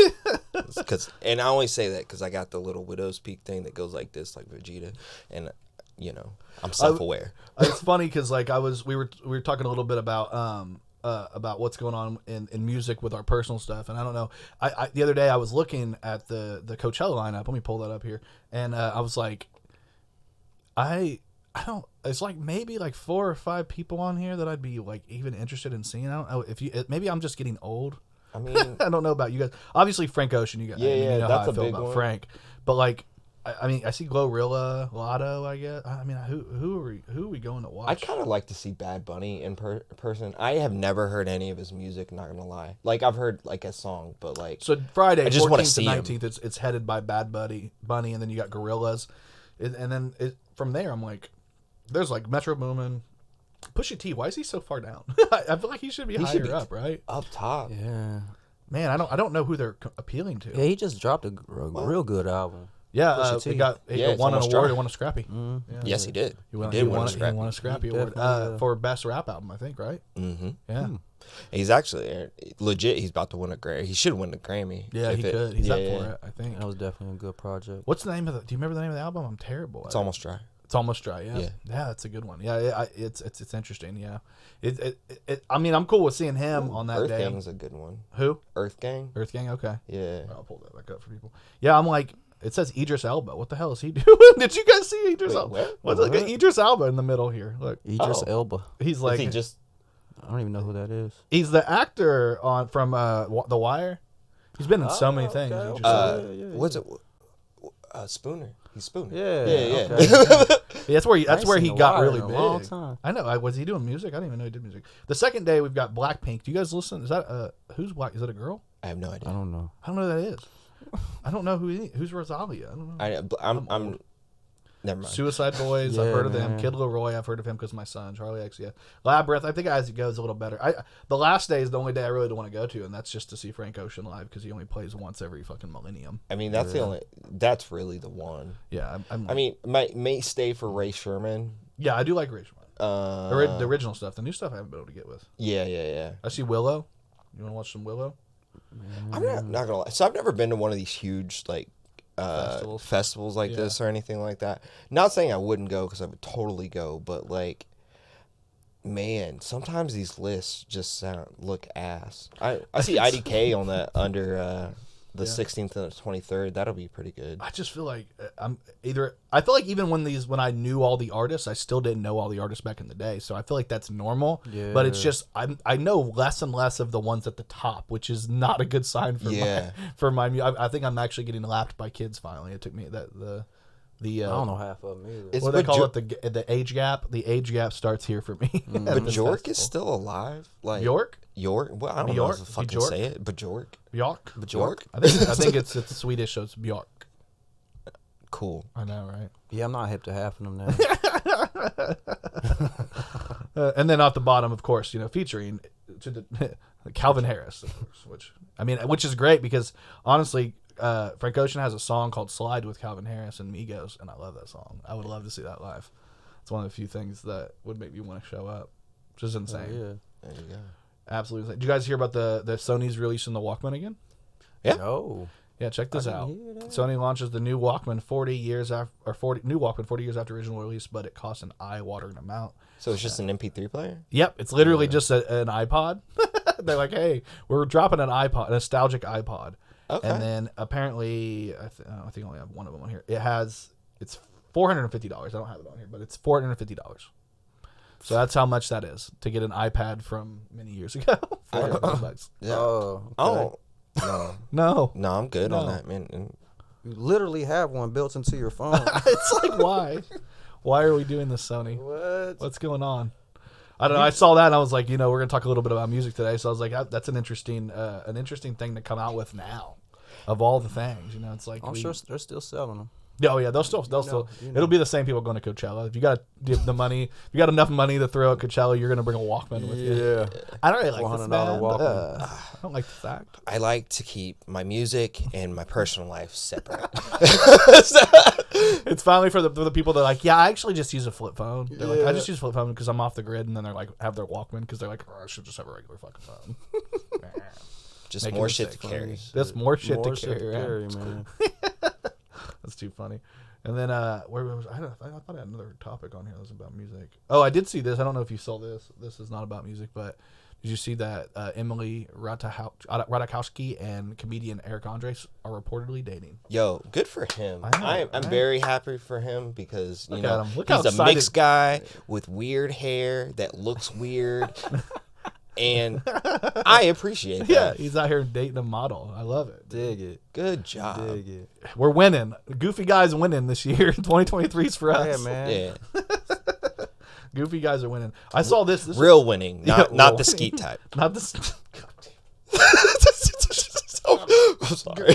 And I only say that because I got the little widow's peak thing that goes like this, like Vegeta, and you know, I'm self-aware.
It's funny because like we were talking a little bit about what's going on in music with our personal stuff, and I don't know. I the other day I was looking at the Coachella lineup. Let me pull that up here, and I was like, I don't. It's like maybe like 4 or 5 people on here that I'd be like even interested in seeing. I don't know if maybe I'm just getting old.
I mean,
I don't know about you guys. Obviously, Frank Ocean. You guys,
Yeah,
you know
that's
how I
a
feel
big
about
one.
Frank, but like. I mean, I see Glorilla, Lotto. I guess. I mean, who are we going to watch?
I'd kind of like to see Bad Bunny in person. I have never heard any of his music. Not gonna lie. Like I've heard like a song, but like
So Friday,
I just want to
14th
see
to
him.
19th, it's headed by Bad Bunny, and then you got Gorillaz, and then from there, I'm like, there's like Metro Boomin, Pusha T. Why is he so far down? I feel like he should be higher up, right?
up top.
Yeah.
Man, I don't know who they're appealing to.
Yeah, he just dropped a real good album.
Yeah,
Pusha T.
it got
Yeah, it's
won an
almost
award.
dry.
It won a Scrappy.
Mm-hmm.
Yeah.
Yes, he did.
He won
did win a
a
Scrappy.
Scrappy award
Definitely,
for best rap album, I think. Right?
Mm-hmm.
Yeah.
He's actually legit. He's about to win a Grammy. He should win a Grammy.
Yeah,
if
he could. He's up for it, I think.
That was definitely a good project.
What's the name of the? Do you remember the name of the album? I'm terrible.
It's almost dry.
It's almost dry. Yeah.
Yeah.
Yeah, that's a good one. Yeah, it's interesting. Yeah. I mean, I'm cool with seeing him on that
Earth
day.
Gang's a good one.
Who?
Earth Gang.
Earth Gang. Okay.
Yeah.
I'll pull that back up for people. Yeah, I'm like, it says Idris Elba. What the hell is he doing? Did you guys see Idris Elba?
what?
What's like Idris Elba in the middle here? Look,
Idris Elba.
he's
Is
like,
he just?
I don't even know who that is.
he's the actor from The Wire. He's been in so many things.
okay,
Idris
okay.
Elba.
Yeah.
What's it? Spooner. He's Spooner.
Yeah.
Yeah.
Okay.
Yeah, that's where he
seen The
got
Wire
really
in a
big.
long time.
I know. Was he doing music? I didn't even know he did music. The second day we've got Blackpink. Do you guys listen? Is that who's Black? Is that a girl?
I have no idea.
I don't know.
I don't know who that is. I don't know who's Rosalia. I don't know.
I'm never mind.
Suicide Boys. I've
Yeah,
heard of them.
man.
Kid Leroy. I've heard of him because my son Charlie X. Yeah. Labyrinth. I think as it goes a little better. The last day is the only day I really don't want to go to, and that's just to see Frank Ocean live because he only plays once every fucking millennium.
I mean, that's the only. That's really the one.
Yeah.
I mean, may stay for Ray Sherman.
yeah, I do like Rachel.
Uh,
The original stuff. The new stuff I haven't been able to get with.
yeah.
I see Willow. You want to watch some Willow?
I'm not gonna lie. So I've never been to one of these huge like festivals like
Yeah.
this or anything like that. Not saying I wouldn't go because I would totally go, but like, man, sometimes these lists just look ass. I see IDK on that under the 16th and the 23rd. That'll be pretty good.
I just feel like I feel like even when I knew all the artists, I still didn't know all the artists back in the day. So I feel like that's normal.
Yeah.
But it's just I know less and less of the ones at the top, which is not a good sign for my I think I'm actually getting lapped by kids finally. It took me the
I don't know half of them either.
what do they call it, the age gap. The age gap starts here for me.
But Bjork is still alive. Like
York?
Well, I don't know
Bjork?
how to fucking
Bjork?
say it. Bjork.
Bjork? I think it's Swedish, so it's Bjork.
Cool.
I know, right?
Yeah, I'm not hip to half of them now.
And then at the bottom, of course, featuring to the Calvin Harris, of course, which is great because honestly, Frank Ocean has a song called "Slide" with Calvin Harris and Migos, and I love that song. I would love to see that live. It's one of the few things that would make me want to show up, which is insane.
Yeah, there you go.
Absolutely. Did you guys hear about the Sony's releasing the Walkman again?
Yeah.
No.
Yeah, check this out. Sony launches the new Walkman 40 years after original release, but it costs an eye-watering amount.
So it's just an MP3 player?
Yep, it's literally just an iPod. They're like, hey, we're dropping an iPod, a nostalgic iPod.
Okay.
And then apparently, I think I only have one of them on here. It's $450. I don't have it on here, but it's $450. So that's how much that is to get an iPad from many years ago. $450.
Yeah.
Okay.
Oh.
No.
No, I'm good on that, man.
You literally have one built into your phone.
It's like, why? Why are we doing this, Sony?
What?
What's going on? I don't know. I saw that and I was like, we're going to talk a little bit about music today. So I was like, that's an interesting thing to come out with now of all the things. It's like,
I'm sure they're still selling them.
Oh yeah, they'll still. It'll be the same people going to Coachella. If you got enough money to throw at Coachella, you're going to bring a Walkman with you.
Yeah.
I don't really like this band.
Walkman.
I don't like the fact.
I like to keep my music and my personal life separate.
It's finally for the people that are like, I actually just use a flip phone. They're like, I just use a flip phone because I'm off the grid, and then they're like, have their Walkman because they're like, I should just have a regular fucking phone.
Just more shit to carry.
That's more shit to carry,
man.
That's too funny. And then where was I thought I had another topic on here that was about music. Oh, I did see this. I don't know if you saw this. This is not about music, but did you see that Emily Ratajkowski and comedian Eric Andres are reportedly dating?
Yo, good for him. I'm very happy for him because
Look
he's a mixed guy with weird hair that looks weird. And I appreciate that.
Yeah, he's out here dating a model. I love it.
Dig it.
Good job.
Dig it.
We're winning. Goofy guys winning this year. 2023 is for us.
Yeah, man.
Yeah.
Goofy guys are winning. I saw this
real winning, not the skeet type.
Not the.
I'm sorry.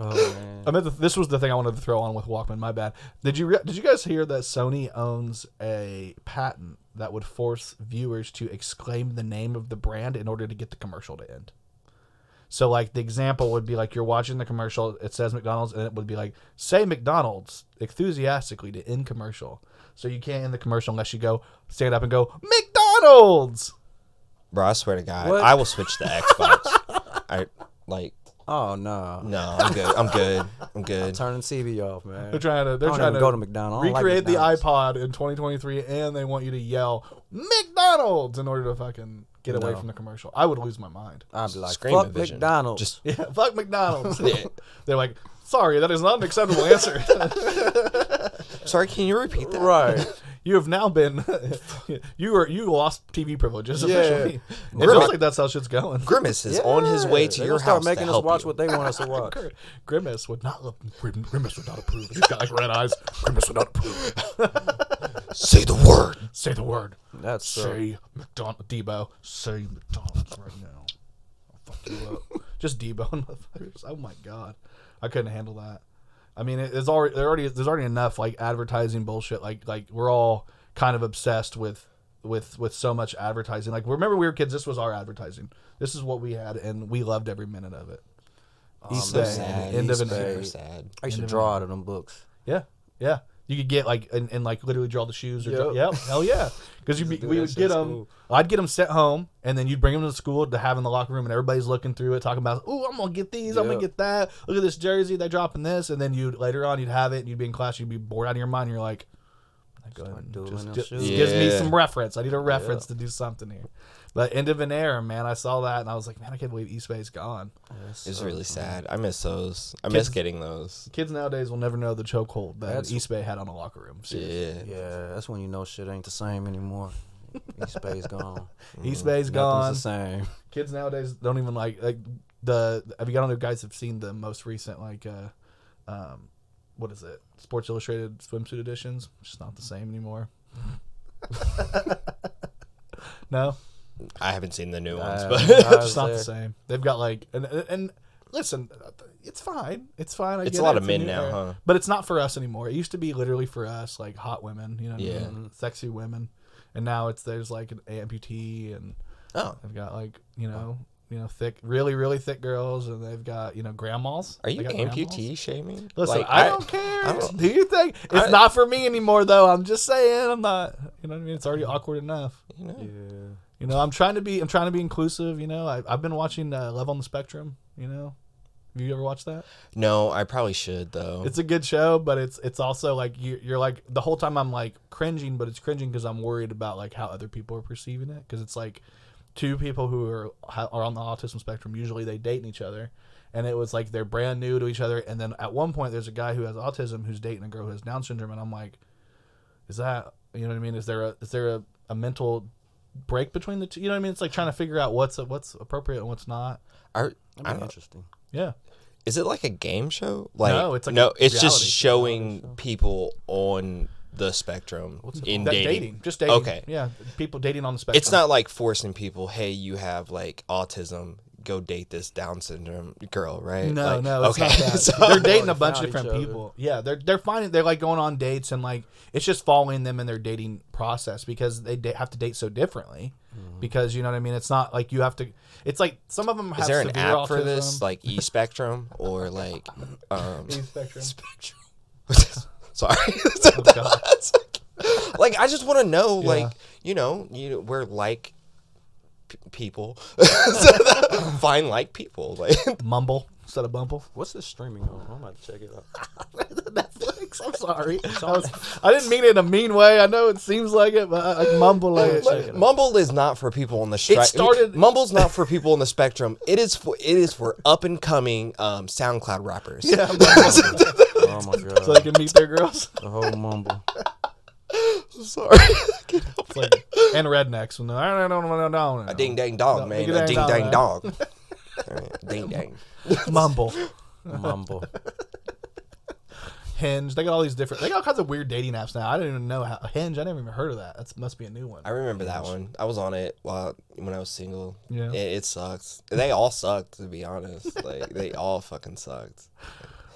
Oh, man.
This was the thing I wanted to throw on with Walkman. My bad. Did you guys hear that Sony owns a patent that would force viewers to exclaim the name of the brand in order to get the commercial to end? So, like, the example would be like you're watching the commercial, it says McDonald's, and it would be like, say McDonald's enthusiastically to end commercial. So you can't end the commercial unless you stand up and go, McDonald's!
Bro, I swear to God,
What?
I will switch to Xbox.
Oh, no.
No, I'm good. I'm good.
Turning TV off, man.
They're trying to
go to McDonald's. I don't like
recreate the
McDonald's.
iPod in 2023, and they want you to yell McDonald's in order to fucking get away from the commercial. I would lose my mind.
I'd be like,
Screaming
fuck
vision.
McDonald's.
Just
Yeah, fuck McDonald's.
Yeah.
They're like, sorry, that is not an acceptable answer.
sorry, can you repeat that?
Right.
You have now been you lost TV privileges
Yeah.
officially. It feels like that's how shit's going.
Grimace is on his way to
They're
your
gonna start
house
making
to
us
help
watch
you.
what they want us to watch.
Grimace would not approve. He's got like red eyes. Grimace would not approve.
Say the word.
Say the word.
That's
Say McDonald's. Debo. Say McDonald's right now. I'll fuck you up. Just Debo and motherfuckers. Oh my god, I couldn't handle that. I mean, there's already enough like advertising bullshit. Like we're all kind of obsessed with so much advertising. Like, remember we were kids, this was our advertising. This is what we had, and we loved every minute of it.
So sad.
End of an
Super
era.
sad.
I used to draw out of them books.
Yeah. You could get like and like literally draw the shoes or
Yep.
hell yeah, because we would get them.
Cool.
I'd get them sent home, and then you'd bring them to school to have in the locker room, and everybody's looking through it, talking about, "Ooh, I'm gonna get these. I'm gonna get that. Look at this jersey. They're dropping this." And then later on you'd have it, and you'd be in class, you'd be bored out of your mind. And you're like, "Go ahead, and just gives me some reference. I need a reference to do something here." But end of an era, man. I saw that, and I was like, "Man, I can't believe Eastbay's gone."
It's really sad. I miss those. I miss getting those.
Kids nowadays will never know the chokehold that Eastbay had on a locker room. Seriously.
Yeah, that's when you know shit ain't the same anymore. Eastbay's gone.
Eastbay's gone.
Nothing's the same.
Kids nowadays don't even like the. Have you guys have seen the most recent what is it? Sports Illustrated swimsuit editions. It's just not the same anymore. No,
I haven't seen the new ones, but
it's not the same. They've got like and listen, it's fine. It's fine.
it's a lot of men now, huh?
But it's not for us anymore. It used to be literally for us, like hot women. You know what I mean? Sexy women. and now there's like an amputee, and they've got like thick, really really thick girls, and they've got grandmas.
Are you amputee shaming?
Listen, I don't care. Do you think it's not for me anymore though? I'm just saying, I'm not. You know what I mean? It's already awkward enough.
Yeah.
I'm trying to be inclusive. I've been watching Love on the Spectrum. Have you ever watched that?
No, I probably should though.
It's a good show, but it's also like you're like the whole time I'm like cringing, but it's cringing because I'm worried about like how other people are perceiving it, because it's like two people who are on the autism spectrum. Usually they date each other, and it was like they're brand new to each other. And then at one point there's a guy who has autism who's dating a girl who has Down syndrome, and I'm like, is that what I mean? Is there a mental break between the two? You know what I mean? It's like trying to figure out what's appropriate and what's not.
Interesting.
Yeah.
Is it like a game show? Like
no, it's like
it's just showing people on the spectrum in dating.
Just dating.
Okay.
Yeah, people dating on the spectrum.
It's not like forcing people, hey, you have like autism, go date this Down syndrome girl, right?
No,
like,
no, it's
okay.
not that.
So,
they're dating a bunch of different people. Yeah, they're like going on dates, and like it's just following them in their dating process, because they have to date so differently. Because you know what I mean, it's not like you have to. It's like some of them have.
Is there an
severe
app
autism.
for this, like Spectrum or like
Spectrum?
Sorry.
Oh, God.
Like I just want to know,
Yeah.
like we're like people, find like people, like
Mumble instead of Bumble.
What's this streaming on? I'm about to check it out.
Netflix. I'm sorry. I didn't mean it in a mean way. I know it seems like it, but like Mumble.
Mumble is not for people on the Mumble's not for people on the spectrum. It is for up and coming SoundCloud rappers.
Yeah.
Oh my God.
So they can meet their girls.
The whole Mumble.
Sorry.
It's like, and rednecks. No.
A ding dang dog, man. A ding dang dog. Ding dang.
Mumble. Hinge. They got all these different. They got all kinds of weird dating apps now. I don't even know how. Hinge. I never even heard of that. That must be a new one.
I remember that one. I was on it when I was single.
Yeah.
It sucks. They all sucked, to be honest. Like they all fucking sucked.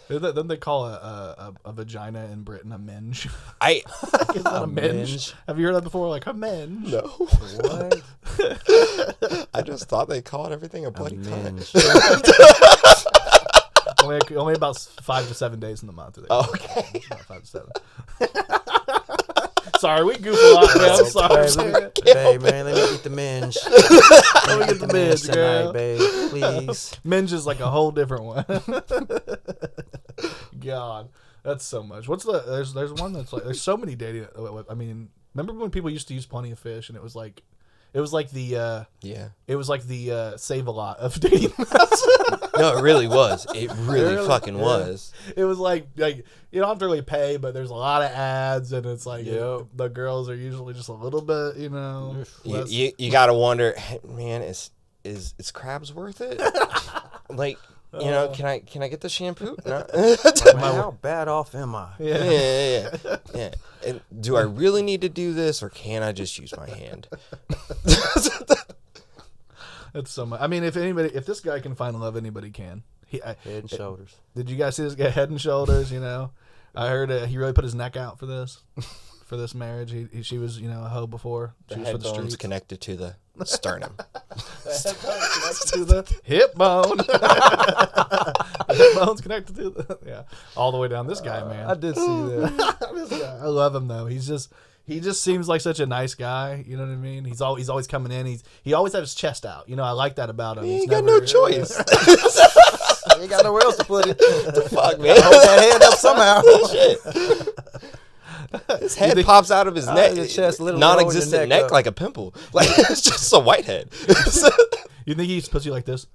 Then they call a vagina in Britain a minge.
Is
that a minge? Have you heard that before? Like a minge?
No.
What?
I just thought they called everything a bloody
minge.
Only about 5 to 7 days in the month.
Okay.
About 5 to 7. Sorry, we goof a lot, man. I'm sorry.
Babe, man, let me get the minge.
Let me get the minge,
tonight,
girl.
babe. Please.
Minge is like a whole different one. God, that's so much. There's one that's like, there's so many dating. I mean, remember when people used to use Plenty of Fish, and it was like the Save a Lot of dating apps.
No, it really was. It really fucking was.
It was like you don't have to really pay, but there's a lot of ads, and it's like the girls are usually just a little bit, less.
You gotta wonder, hey, man, is crabs worth it? Like, can I get the shampoo? No.
How bad off am I?
Yeah. And do I really need to do this, or can I just use my hand?
That's so much. I mean, if this guy can find love, anybody can.
Head and shoulders.
Did you guys see this guy? Head and Shoulders. I heard he really put his neck out for this marriage. She was a hoe before. She was for the streets.
Connected to the sternum.
Connected to the hip bone. The hip bone's connected to the all the way down. This guy, man.
I did see that.
This guy, I love him though. He just seems like such a nice guy. You know what I mean? He's always coming in. He always has his chest out. I like that about him.
He ain't got no choice.
He ain't got nowhere else to put it.
The fuck, man.
Hold that head up somehow.
Shit. His head pops out of his neck.
Your chest literally
non-existent neck like a pimple. Like it's just a whitehead.
You think he used to pussy like this?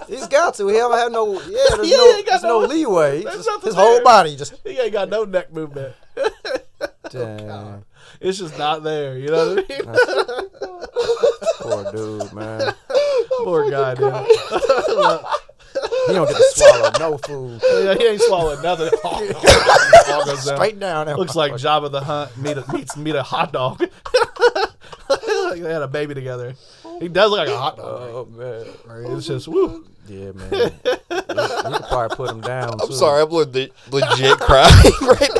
He's got to. He don't have no. There's no leeway. His whole body just.
He ain't got no neck movement.
Damn.
It's just not there. You know what I mean?
Poor dude, man.
Poor guy, dude.
He don't get to swallow no food.
Yeah, he ain't swallowing nothing. All goes down.
Straight down.
Looks like Jabba the Hutt meet a hot dog. Like they had a baby together. He does look like a hot dog.
Oh man,
It's just woo.
yeah, man. You could probably put him down.
I'm
too.
sorry, I'm legit crying right now.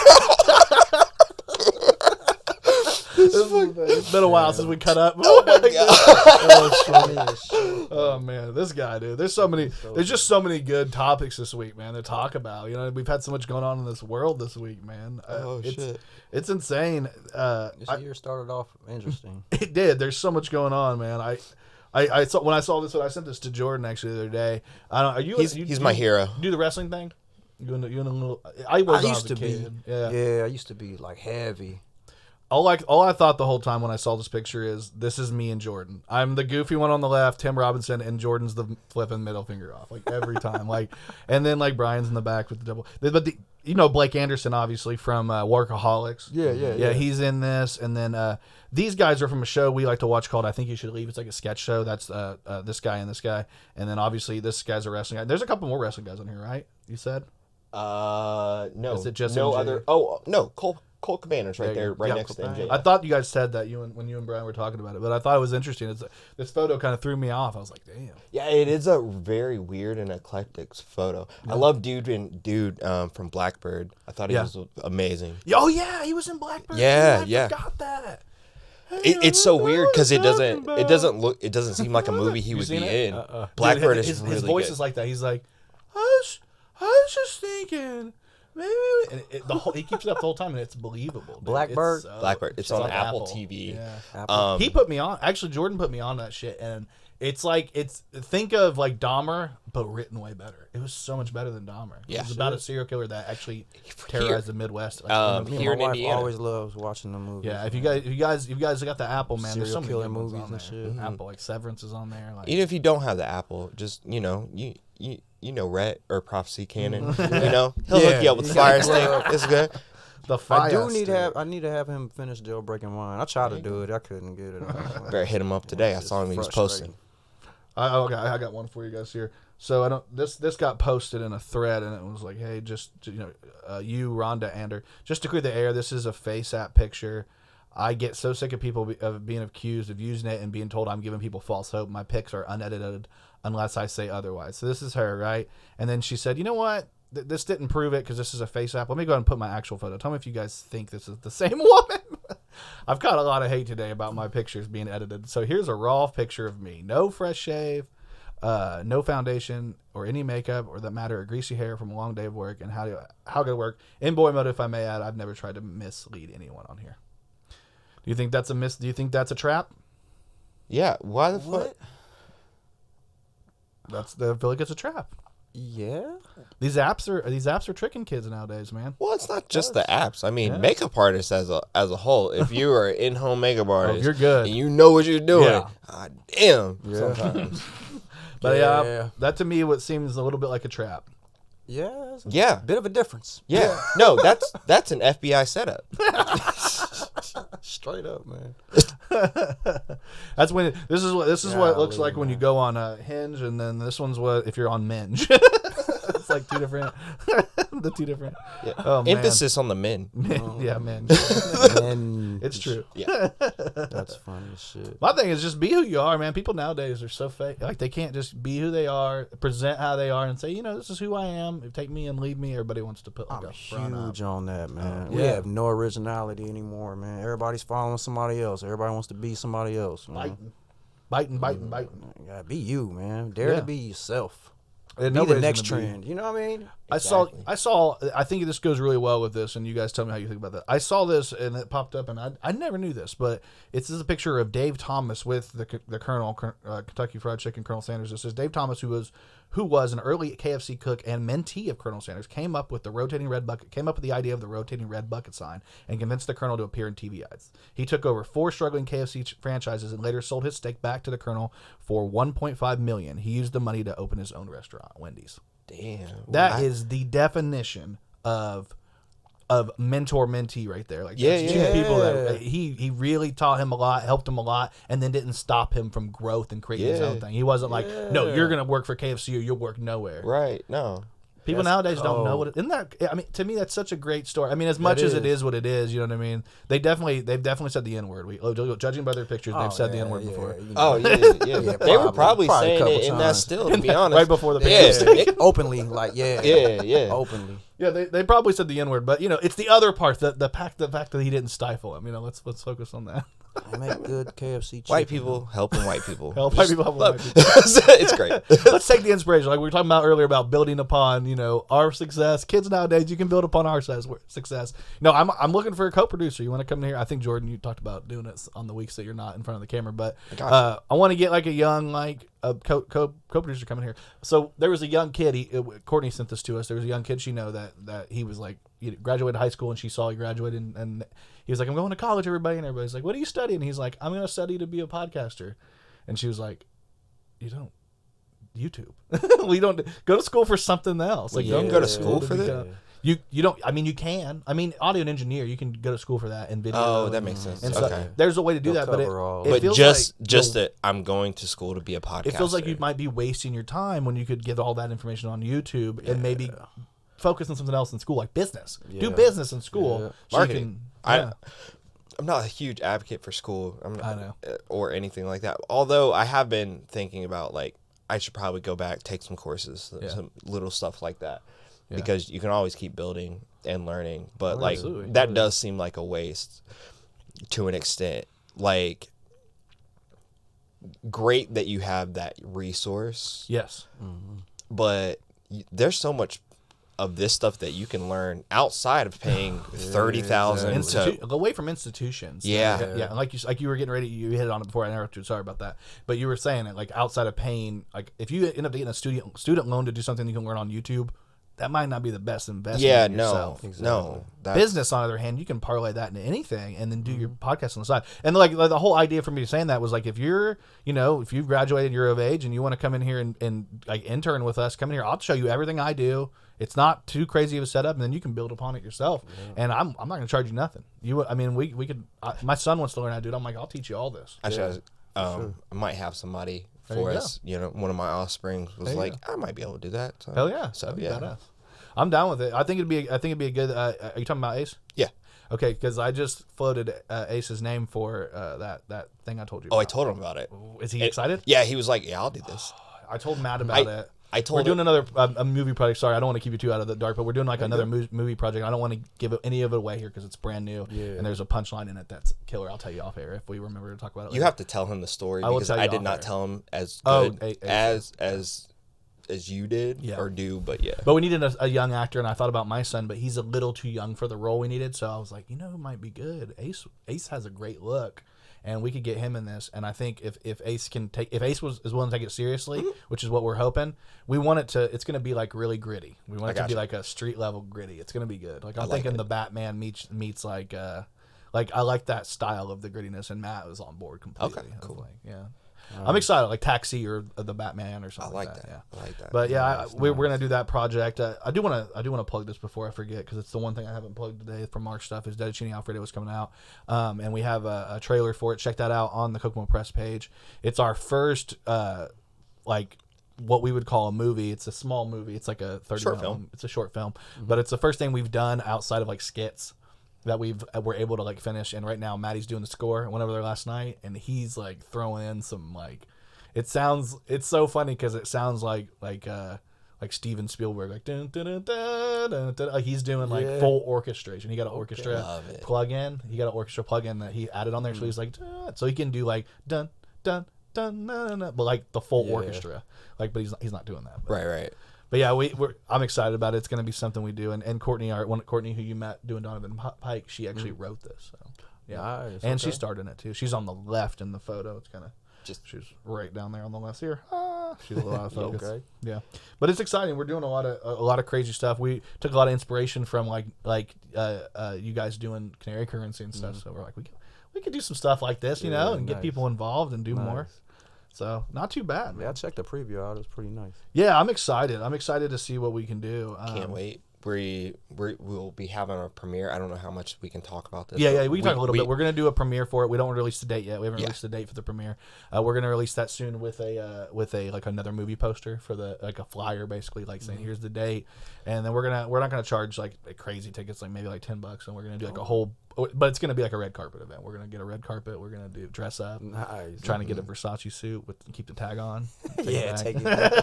It's been a while since we cut up.
Oh my God.
Oh man, this guy, dude. There's just so many good topics this week, man, to talk about. You know, we've had so much going on in this world this week, man.
Shit.
It's insane.
This year started off interesting.
It did. There's so much going on, man. I saw when I saw this. I sent this to Jordan actually the other day. I don't. Are you?
He's my hero.
Do the wrestling thing? You in a little?
I
was
used to be.
kid. Yeah.
Yeah, I used to be like heavy.
All I thought the whole time when I saw this picture is this is me and Jordan. I'm the goofy one on the left, Tim Robinson, and Jordan's the flipping middle finger off like every time. And then Brian's in the back with the double. But Blake Anderson obviously from Workaholics.
Yeah.
He's in this, and then these guys are from a show we like to watch called I Think You Should Leave. It's like a sketch show. That's this guy and this guy, and then obviously this guy's a wrestling guy. There's a couple more wrestling guys on here, right? You said?
No.
Is it just
no
MJ?
other? Oh no, Colt Cabanas right there, right next to MJ.
I thought you guys said that when you and Brian were talking about it, but I thought it was interesting. This photo kind of threw me off. I was like, damn.
Yeah, it is a very weird and eclectic photo. Yeah. I love dude from Blackbird. I thought he was amazing.
Oh yeah, he was in Blackbird.
Yeah,
I forgot that.
It's so weird because it doesn't seem like a movie he would be in. Blackbird
Dude,
is really
his voice
good.
is like that. He's like, I was just thinking. Maybe and he keeps it up the whole time, and it's believable. Dude.
Blackbird?
Blackbird. It's on Apple TV.
Yeah. He put me on. Actually, Jordan put me on that shit, and think of like Dahmer, but written way better. It was so much better than Dahmer.
Yeah.
It was about a serial killer that actually terrorized the Midwest.
Here in
my wife
Indiana.
always loves watching the movies.
Yeah, if you guys got the Apple, man, there's so many
killer
good ones
movies
on
and
there.
shit.
Apple, like Severance is on there. Like,
Even if you don't have the Apple, just you know Rhett or Prophecy Cannon. He'll hook you up with the Fire Stick. It's good.
The Fire
I need to have him finish Jailbreaking Mine. I tried to do it. I couldn't get it.
Better hit him up today. I saw him. He was posting.
I got one for you guys here. So this got posted in a thread, and it was like, hey, just you, Rhonda Ander, just to clear the air, this is a FaceApp picture. I get so sick of people of being accused of using it and being told I'm giving people false hope. My pics are unedited unless I say otherwise. So this is her, right? And then she said, you know what? This didn't prove it because this is a FaceApp. Let me go ahead and put my actual photo. Tell me if you guys think this is the same woman. I've got a lot of hate today about my pictures being edited. So here's a raw picture of me. No fresh shave, no foundation or any makeup or that matter, or greasy hair from a long day of work. And how good it work. In boy mode, if I may add, I've never tried to mislead anyone on here. Do you think that's Do you think that's a trap?
Yeah. Why the fuck?
I feel like it's a trap.
Yeah.
These apps are tricking kids nowadays, man.
Well, it's not just the apps. I mean, makeup artists as a whole. If you are an in-home makeup artist,
you're good.
And you know what you're doing. Damn. Yeah. Sometimes.
But that to me what seems a little bit like a trap.
Yeah.
Yeah.
Bit of a difference.
Yeah. No, that's an FBI setup.
Straight up, man.
That's when this is what it looks like when you go on a Hinge, and then this one's what if you're on Minge. It's like two different.
Yeah.
Oh, man.
Emphasis on the men.
Yeah, men. It's true.
Yeah.
That's funny as shit.
My thing is just be who you are, man. People nowadays are so fake. Like they can't just be who they are, present how they are, and say, this is who I am. Take me and leave me. Everybody wants to put like
I'm
a front
huge
up.
on that, man. We have no originality anymore, man. Everybody's following somebody else. Everybody wants to be somebody else, man.
Biting.
You gotta be you, man. Dare to be yourself.
And
be the next trend. You know what I mean?
Exactly. I saw. I think this goes really well with this, and you guys tell me how you think about that. I saw this, and it popped up, and I never knew this, but this is a picture of Dave Thomas with the Colonel, Kentucky Fried Chicken, Colonel Sanders. It says Dave Thomas, who was an early KFC cook and mentee of Colonel Sanders, came up with the idea of the rotating red bucket sign and convinced the Colonel to appear in TV ads. He took over 4 struggling KFC franchises and later sold his stake back to the Colonel for $1.5 million. He used the money to open his own restaurant, Wendy's.
Damn.
That is the definition of mentor-mentee right there. Like two people that he really taught him a lot, helped him a lot, and then didn't stop him from growth and creating his own thing. He wasn't like, no, you're gonna work for KFC or you'll work nowhere.
Right. No.
People nowadays don't know what it, isn't that, I mean, to me, that's such a great story. I mean, as much as it is what it is, you know what I mean? They've definitely said the N-word. Judging by their pictures, they've said the N-word before.
Oh, yeah. They were probably saying it in that still, to be honest.
Right before the pictures.
Openly, like, openly.
Yeah, they probably said the N-word, but, you know, it's the other part, the fact that he didn't stifle him. You know, let's focus on that.
I make good KFC chicken.
White people helping white people.
White people.
It's great.
Let's take the inspiration. Like we were talking about earlier about building upon, you know, our success. Kids nowadays, you can build upon our success. No, I'm looking for a co-producer. You want to come in here? I think, Jordan, you talked about doing it on the weeks that you're not in front of the camera. But I want to get like a young, like, co-producer coming here. So there was a young kid. Courtney sent this to us. There was a young kid she know that he was like, he graduated high school and she saw he graduated and he was like, I'm going to college, everybody. And everybody's like, what are you studying? And he's like, I'm going to study to be a podcaster. And she was like, you don't YouTube. We don't go to school for something else. Like,
don't go to school for that.
You don't. I mean, you can. I mean, audio and engineer, you can go to school for that and video.
Oh, that makes sense.
And so there's a way to do that, but
just that I'm going to school to be a podcaster.
It feels like you might be wasting your time when you could get all that information on YouTube and maybe focus on something else in school, like business. Do business in school. So
marketing. I'm not a huge advocate for school. I know. Or anything like that. Although I have been thinking about, like, I should probably go back, take some courses, some little stuff like that. Yeah. Because you can always keep building and learning. But, that does seem like a waste to an extent. Like, great that you have that resource.
Yes.
Mm-hmm. But
there's
much of this stuff that you can learn outside of paying $30,000
away from institutions.
Yeah.
Like you were getting ready, you hit on it before I interrupted. Sorry about that. But you were saying it, like, outside of paying, like, if you end up getting a student loan to do something you can learn on YouTube, that might not be the best investment in yourself.
No.
Business, on the other hand, you can parlay that into anything and then do your podcast on the side. And like the whole idea for me saying that was, like, if you're, you know, if you've graduated, you're of age, and you want to come in here and like intern with us, come in here. I'll show you everything I do. It's not too crazy of a setup, and then you can build upon it yourself. Yeah. And I'm not going to charge you nothing. I mean, we could. My son wants to learn how to do it. I'm like, I'll teach you all this.
I might have somebody for us. You know, one of my offspring was like, I might be able to do that. So.
Hell yeah! So badass. I'm down with it. I think it'd be a good. Are you talking about Ace?
Yeah.
Okay, because I just floated Ace's name for that thing I told you about.
Oh, I told him about it.
Is he excited?
Yeah, he was like, yeah, I'll do this.
I told Matt about it.
We're
doing another a movie project. Sorry, I don't want to keep you too out of the dark, but we're doing like another movie project. I don't want to give any of it away here because it's brand new, and there's a punchline in it that's killer. I'll tell you off air if we remember to talk about it later.
You have to tell him the story because I did not tell him as good as you did or do, but yeah.
But we needed a young actor, and I thought about my son, but he's a little too young for the role we needed. So I was like, you know who might be good? Ace has a great look, and we could get him in this. And I think if Ace is willing to take it seriously, which is what we're hoping, we want it to. It's going to be like really gritty. We want it to be like a street level gritty. It's going to be good. Like I'm thinking the Batman meets like I like that style of the grittiness, and Matt was on board completely.
Okay, cool.
Like, yeah. I'm excited, like Taxi or the Batman or something.
I like that. Yeah. I like that.
But we're gonna do that project. I do want to plug this before I forget because it's the one thing I haven't plugged today from our stuff is Dedicini Alfredo is coming out, and we have a trailer for it. Check that out on the Kokomo Press page. It's our first like what we would call a movie. It's a small movie. It's like a 30-minute film. It's a short film, but it's the first thing we've done outside of like skits that we're able to like finish. And right now Maddie's doing the score. I went over there last night and he's like throwing in some like it's so funny because it sounds like Steven Spielberg, like dun, dun, dun, dun, dun, dun. Like he's doing like full orchestration. He got an orchestra plug-in. He got an orchestra plug-in that he added on there. So he's like dun, so he can do like dun dun dun dun, dun but like the full orchestra. Like but he's not doing that. But.
Right.
But yeah, I'm excited about it. It's going to be something we do. And Courtney, Courtney, who you met doing Donovan Pike, she actually wrote this. So yeah, nice, and she starred in it too. She's on the left in the photo. It's kind of she's right down there on the left here. She's a little out of focus. Okay. Yeah, but it's exciting. We're doing a lot of crazy stuff. We took a lot of inspiration from like you guys doing Canary Currency and stuff. So we're like we could do some stuff like this, you know, and get people involved and do more. So not too bad, man.
Yeah, I checked the preview out. It was pretty nice.
Yeah, I'm excited. I'm excited to see what we can do.
Can't wait. we'll be having a premiere. I don't know how much we can talk about this.
Yeah, we can talk a little bit. We're gonna do a premiere for it. We don't release the date yet. We haven't released the date for the premiere. We're gonna release that soon with a like another movie poster for the like a flyer, basically like saying here's the date, and then we're not gonna charge like crazy tickets, like maybe like $10, and we're gonna do like a whole. But it's gonna be like a red carpet event. We're gonna get a red carpet. We're gonna do dress up.
Nice.
Trying to get a Versace suit with keep the tag on.
Take it back.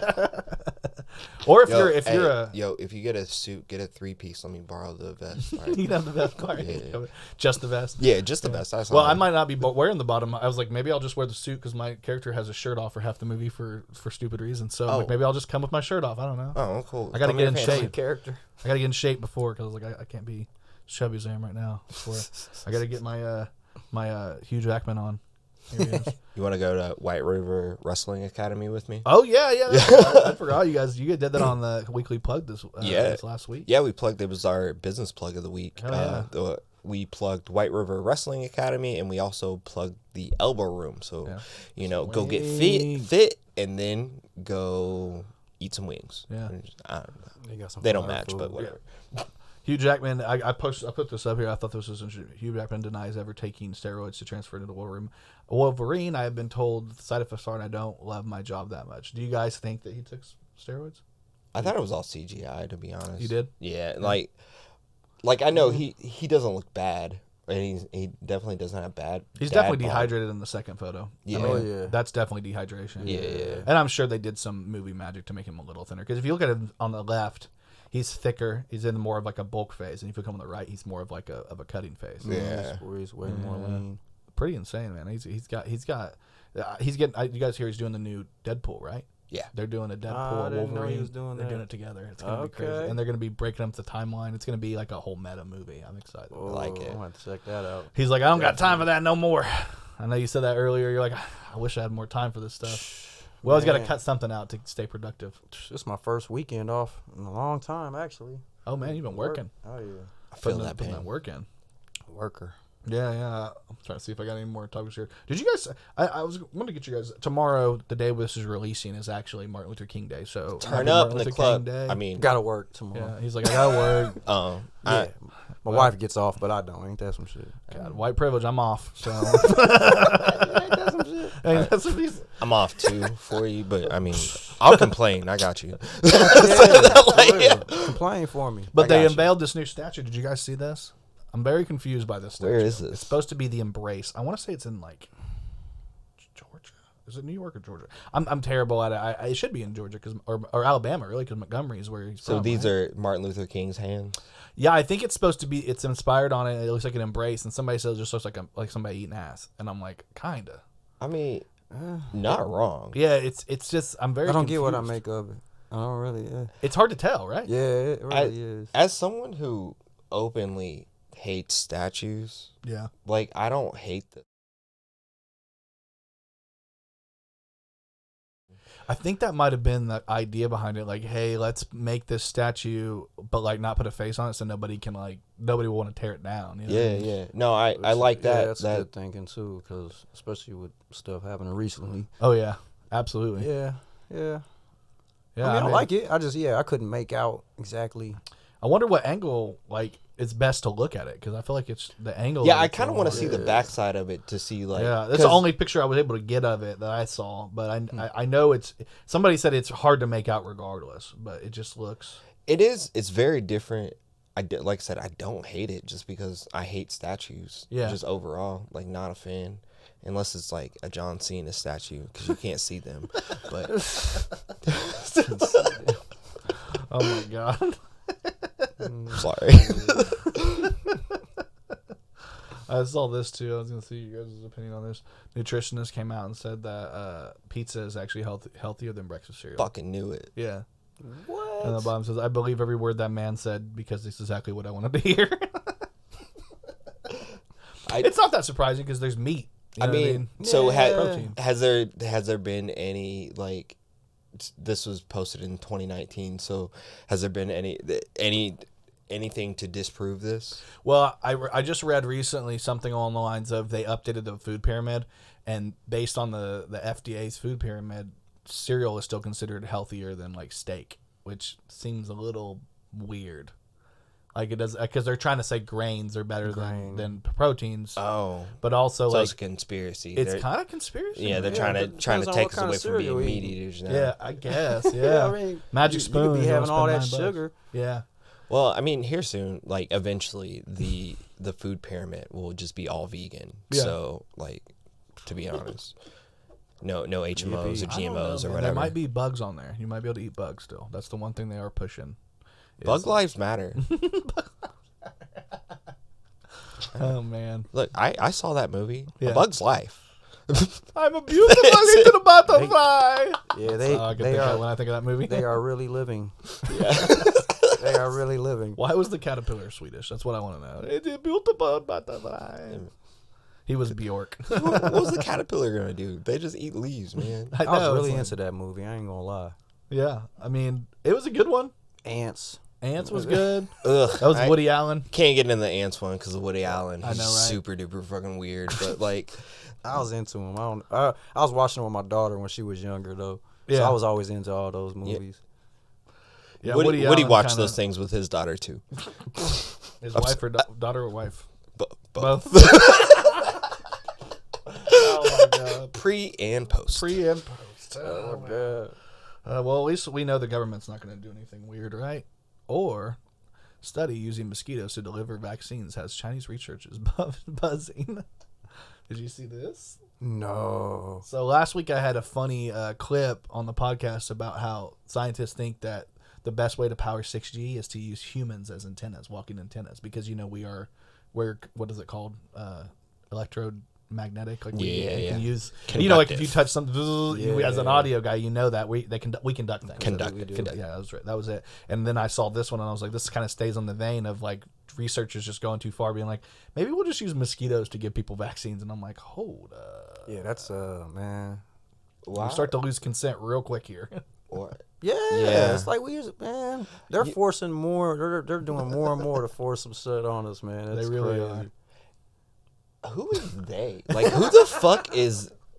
Or if you're
if you get a suit, get a 3-piece. Let me borrow the vest. Right?
You can have the vest part.
Yeah.
Just the vest.
Yeah, just the vest.
Well, I might not be wearing the bottom. I was like, maybe I'll just wear the suit because my character has a shirt off for half the movie for stupid reasons. So like, maybe I'll just come with my shirt off. I don't know.
Oh, cool.
I gotta get in shape.
Character.
I gotta get in shape before because like I can't be chubby as I am right now. I swear. I gotta get my Hugh Jackman on. Here he is.
You want to go to White River Wrestling Academy with me?
Oh yeah. I forgot you guys. You did that on the weekly plug this last week.
Yeah, we plugged. It was our business plug of the week.
Yeah.
We plugged White River Wrestling Academy, and we also plugged the Elbow Room. So, go get fit, and then go eat some wings.
Yeah.
I don't know. They don't match, but whatever.
Yeah. Hugh Jackman, I put this up here. I thought this was interesting. Hugh Jackman denies ever taking steroids to transfer into the Wolverine. I have been told the side effects are, and I don't love my job that much. Do you guys think that he took steroids?
I thought it was all CGI, to be honest.
You did?
Yeah, like I know he doesn't look bad, and he definitely doesn't have bad.
He's definitely dehydrated in the second photo.
Yeah,
I mean, that's definitely dehydration.
Yeah,
and I'm sure they did some movie magic to make him a little thinner. Because if you look at him on the left, he's thicker. He's in more of like a bulk phase, and if you come on the right, he's more of like a cutting phase.
Yeah,
where he's way more lean.
Pretty insane, man. He's getting. You guys hear he's doing the new Deadpool, right?
Yeah,
they're doing a Deadpool
I didn't
Wolverine.
know he was doing
they're
that.
doing it together. It's gonna be crazy, and they're gonna be breaking up the timeline. It's gonna be like a whole meta movie. I'm excited.
I like it.
I'm gonna have to check that out.
He's like, I don't got time for that no more. I know you said that earlier. You're like, I wish I had more time for this stuff. We always got to cut something out to stay productive.
This is my first weekend off in a long time, actually.
Oh man, you've been working.
Oh yeah,
I feel that pain.
That work in.
Worker.
Yeah. I'm trying to see if I got any more topics here. Did you guys? I was going to get you guys tomorrow. The day this is releasing is actually Martin Luther King Day. So
turn up in the club. I mean,
gotta work tomorrow.
Yeah, he's like, I gotta work.
Yeah. My wife gets off, but I don't. Ain't that some shit?
God, white privilege. I'm off. So
I'm off too for you, but I mean, I'll complain. I got you.
Complain for me.
But they unveiled this new statue. Did you guys see this? I'm very confused by this statue.
Where is this?
It's supposed to be the Embrace. I want to say it's in like Georgia. Is it New York or Georgia? I'm terrible at it. It should be in Georgia or Alabama, really, because Montgomery is where he's from.
So these are Martin Luther King's hands?
Yeah, I think it's supposed to be. It's inspired on it. It looks like an embrace, and somebody says it just looks like somebody eating ass, and I'm like, kinda.
I mean, not wrong.
Yeah, it's just I'm very.
I don't
confused.
get what I make of it. I don't really. Yeah.
It's hard to tell, right?
Yeah, it really is.
As someone who openly hates statues,
yeah,
like I don't hate them.
I think that might have been the idea behind it. Like, hey, let's make this statue, but like not put a face on it, so nobody will want to tear it down. You know?
Yeah. No, I like that.
Yeah, that's good thinking too, because especially with stuff happening recently.
Oh yeah, absolutely.
Yeah.
Yeah,
I like it. I couldn't make out exactly.
I wonder what angle it's best to look at it, because I feel like it's the angle.
Yeah, I kind of want to see the backside of it to see like.
Yeah, that's the only picture I was able to get of it that I saw. But I know it's. Somebody said it's hard to make out regardless, but it just looks.
It is. It's very different. Like I said, I don't hate it just because I hate statues.
Yeah.
Just overall, like not a fan, unless it's like a John Cena statue because you can't see them. But.
Oh my god.
Sorry.
I saw this too. I was going to see you guys' opinion on this. Nutritionist came out and said that pizza is actually healthier than breakfast cereal.
Fucking knew it.
Yeah.
What?
And the bottom says, I believe every word that man said because this is exactly what I wanted to hear. It's not that surprising because there's meat.
I mean, so
protein.
has there been any like? This was posted in 2019. So has there been anything to disprove this?
Well, I just read recently something along the lines of they updated the food pyramid, and based on the FDA's food pyramid, cereal is still considered healthier than like steak, which seems a little weird. Like it does, because they're trying to say grains are better than proteins.
Oh,
but also
so
like
it's a conspiracy.
It's kind of conspiracy.
Yeah, they're trying to take us away from being meat eaters now.
Yeah, I guess. Yeah,
I mean,
Magic Spoon.
You could be having all that sugar.
Yeah.
Well, I mean, here soon, like eventually, the food pyramid will just be all vegan. Yeah. So, like, to be honest, no HMOs or GMOs or whatever.
There might be bugs on there. You might be able to eat bugs still. That's the one thing they are pushing.
Bug lives matter.
Oh man!
Look, I saw that movie. Yeah. A Bug's Life.
I'm a beautiful little butterfly.
Yeah, they are.
When I think of that movie,
they are really living. Yeah. They are really living.
Why was the caterpillar Swedish? That's what I want to know. It's a beautiful butterfly. He was Bjork.
What was the caterpillar gonna do? They just eat leaves, man.
I was really into that movie. I ain't gonna lie.
Yeah, I mean, it was a good one.
Ants
was good.
Ugh,
that was Woody Allen.
Can't get into the Ants one because of Woody Allen. He's
I know, right?
Super duper fucking weird. But like,
I was into him. I was watching with my daughter when she was younger though. Yeah. So I was always into all those movies.
Yeah, Woody watched those things with his daughter too.
His wife or daughter or wife?
Both.
Oh my god.
Pre and post.
Oh my god. Well, at least we know the government's not going to do anything weird, right? Or study using mosquitoes to deliver vaccines has Chinese researchers buzzing. Did you see this?
No.
So last week I had a funny clip on the podcast about how scientists think that the best way to power 6G is to use humans as antennas, walking antennas, because we're what is it called? Electromagnetic. Like we can use,
conductive.
Like if you touch something as an audio guy, that we conduct things.
Conductive.
Yeah, that was right. That was it. And then I saw this one and I was like, this kind of stays on the vein of like researchers just going too far, being like, maybe we'll just use mosquitoes to give people vaccines. And I'm like, hold up.
Yeah, that's man.
Wow. We start to lose consent real quick here.
What?
Yeah, it's like man. They're forcing more. They're doing more and more to force some shit on us, man. It's
they really
crazy.
are.
Who is they? Like, who the fuck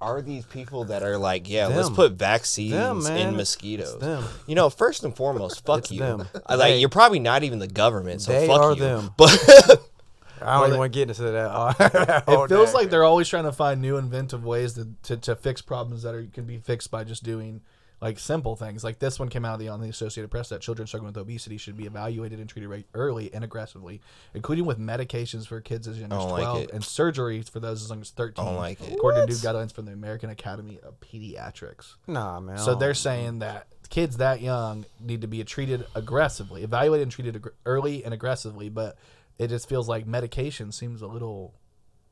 are these people that are like, let's put vaccines in mosquitoes? You know, first and foremost, fuck
it's
you.
Them.
Like, you're probably not even the government, so
they
fuck
are
you.
Them.
But
I don't even want to get into that.
It feels like they're always trying to find new inventive ways to fix problems that can be fixed by just doing like simple things. Like this one came out on the Associated Press that children struggling with obesity should be evaluated and treated early and aggressively, including with medications for kids as young as 12 and surgeries for those as young as 13.
I don't like it.
According to new guidelines from the American Academy of Pediatrics.
Nah, man.
So they're saying that kids that young need to be treated aggressively, evaluated and treated early and aggressively, but it just feels like medication seems a little...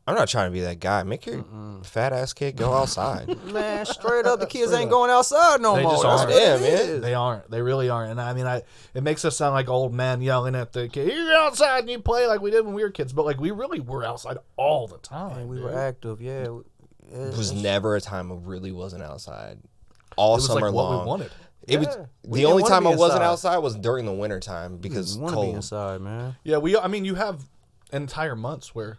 I'm not trying to be that guy. Make your fat ass kid go outside.
Man, straight up, the kids ain't going outside no more.
Just aren't.
Yeah, man.
They aren't. They really aren't. And I mean, it makes us sound like old men yelling at the kid, "You're outside and you play," like we did when we were kids. But like we really were outside all the time.
And we were active. Yeah,
it was never a time I really wasn't outside. All summer
like
long.
What we wanted.
It was the only time I wasn't outside was during the winter time because
you want to be inside, man.
Yeah, I mean, you have entire months where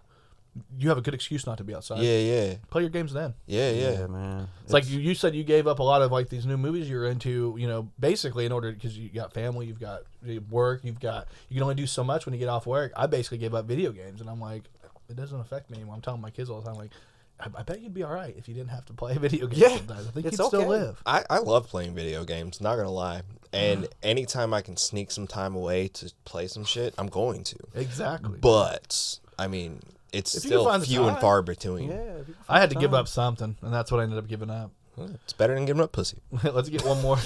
you have a good excuse not to be outside.
Yeah.
Play your games then.
Yeah,
man.
It's like you said you gave up a lot of like these new movies you're into, basically in order, because you got family, you've got work, you can only do so much when you get off work. I basically gave up video games, and I'm like, it doesn't affect me anymore. I'm telling my kids all the time, like, I bet you'd be all right if you didn't have to play video games sometimes. I think you'd still live.
I love playing video games, not gonna lie. And anytime I can sneak some time away to play some shit, I'm going to.
Exactly.
But, I mean... It's still few and far between.
Yeah, I had to give up something, and that's what I ended up giving up.
It's better than giving up pussy.
Let's get one more.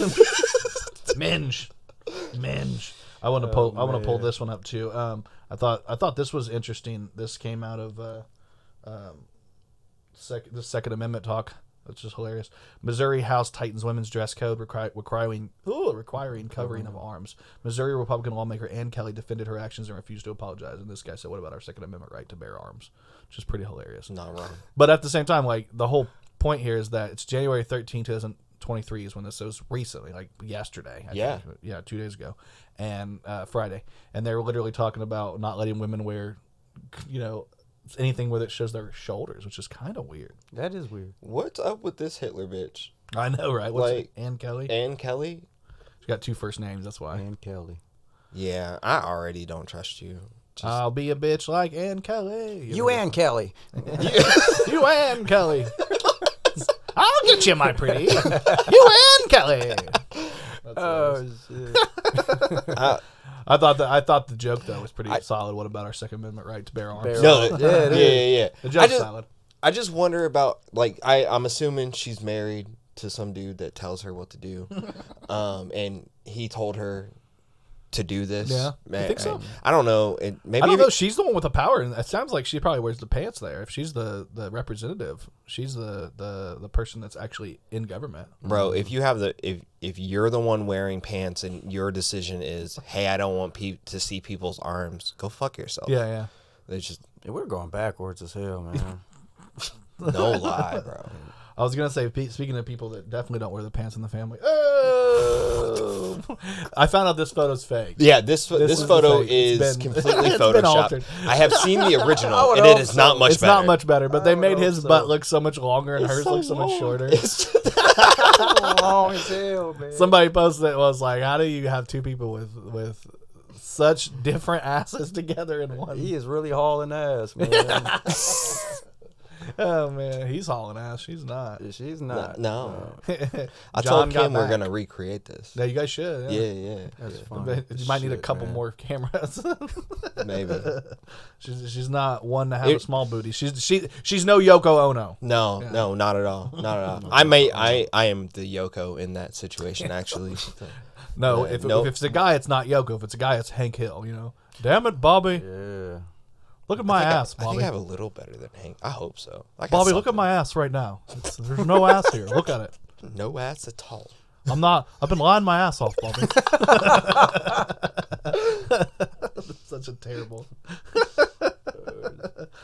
Minge. I want to pull this one up too. I thought this was interesting. This came out of the Second Amendment talk. That's just hilarious. Missouri House tightens women's dress code, requiring covering of arms. Missouri Republican lawmaker Ann Kelly defended her actions and refused to apologize. And this guy said, "What about our Second Amendment right to bear arms?" Which is pretty hilarious.
Not wrong.
But at the same time, like the whole point here is that it's January 13, 2023 is when this was recently, like yesterday. I think. 2 days ago, and Friday, and they were literally talking about not letting women wear, anything where it shows their shoulders, which is kind of weird.
That is weird.
What's up with this Hitler bitch?
I know, right? What's Ann Kelly?
Ann Kelly?
She got two first names, that's why.
Ann Kelly.
Yeah, I already don't trust you.
I'll be a bitch like Ann Kelly.
You and Kelly.
You and Kelly. I'll get you, my pretty. You and Kelly.
Oh shit.
I thought the joke though was pretty solid. What about our Second Amendment right to bear arms?
Yeah.
The joke's solid.
I just wonder about, like, I'm assuming she's married to some dude that tells her what to do, and he told her to do this.
Yeah, I think so.
I don't know. Maybe
I don't know. She's the one with the power, and it sounds like she probably wears the pants there. If she's the representative, she's the person that's actually in government.
Bro, if you have if you're the one wearing pants and your decision is, hey, I don't want to see people's arms, go fuck yourself.
Yeah.
It's just
We're going backwards as hell, man.
no lie, bro.
I was gonna say, speaking of people that definitely don't wear the pants in the family. Oh, I found out this photo's fake.
Yeah, this photo is completely photoshopped. I have seen the original, and it is not much better.
It's not much better, but they made his butt look so much longer and hers look so much shorter.
It's long as hell, man.
Somebody posted it was like, how do you have two people with such different asses together in one?
He is really hauling ass, man.
Oh man, he's hauling ass. She's not.
She's not.
No. I told Kim we're gonna recreate this.
Yeah, you guys should.
Yeah.
That's fun.
You might need a couple more cameras.
Maybe.
She's not one to have a small booty. She's no Yoko Ono.
No, not at all. Not at all. I am the Yoko in that situation, actually.
No, if it's a guy, it's not Yoko. If it's a guy, it's Hank Hill. You know. Damn it, Bobby.
Yeah.
Look at my ass, Bobby.
I think I have a little better than Hank. I hope so.
Bobby, look at my ass right now. There's no ass here. Look at it.
No ass at all.
I've been lying my ass off, Bobby. Such a terrible.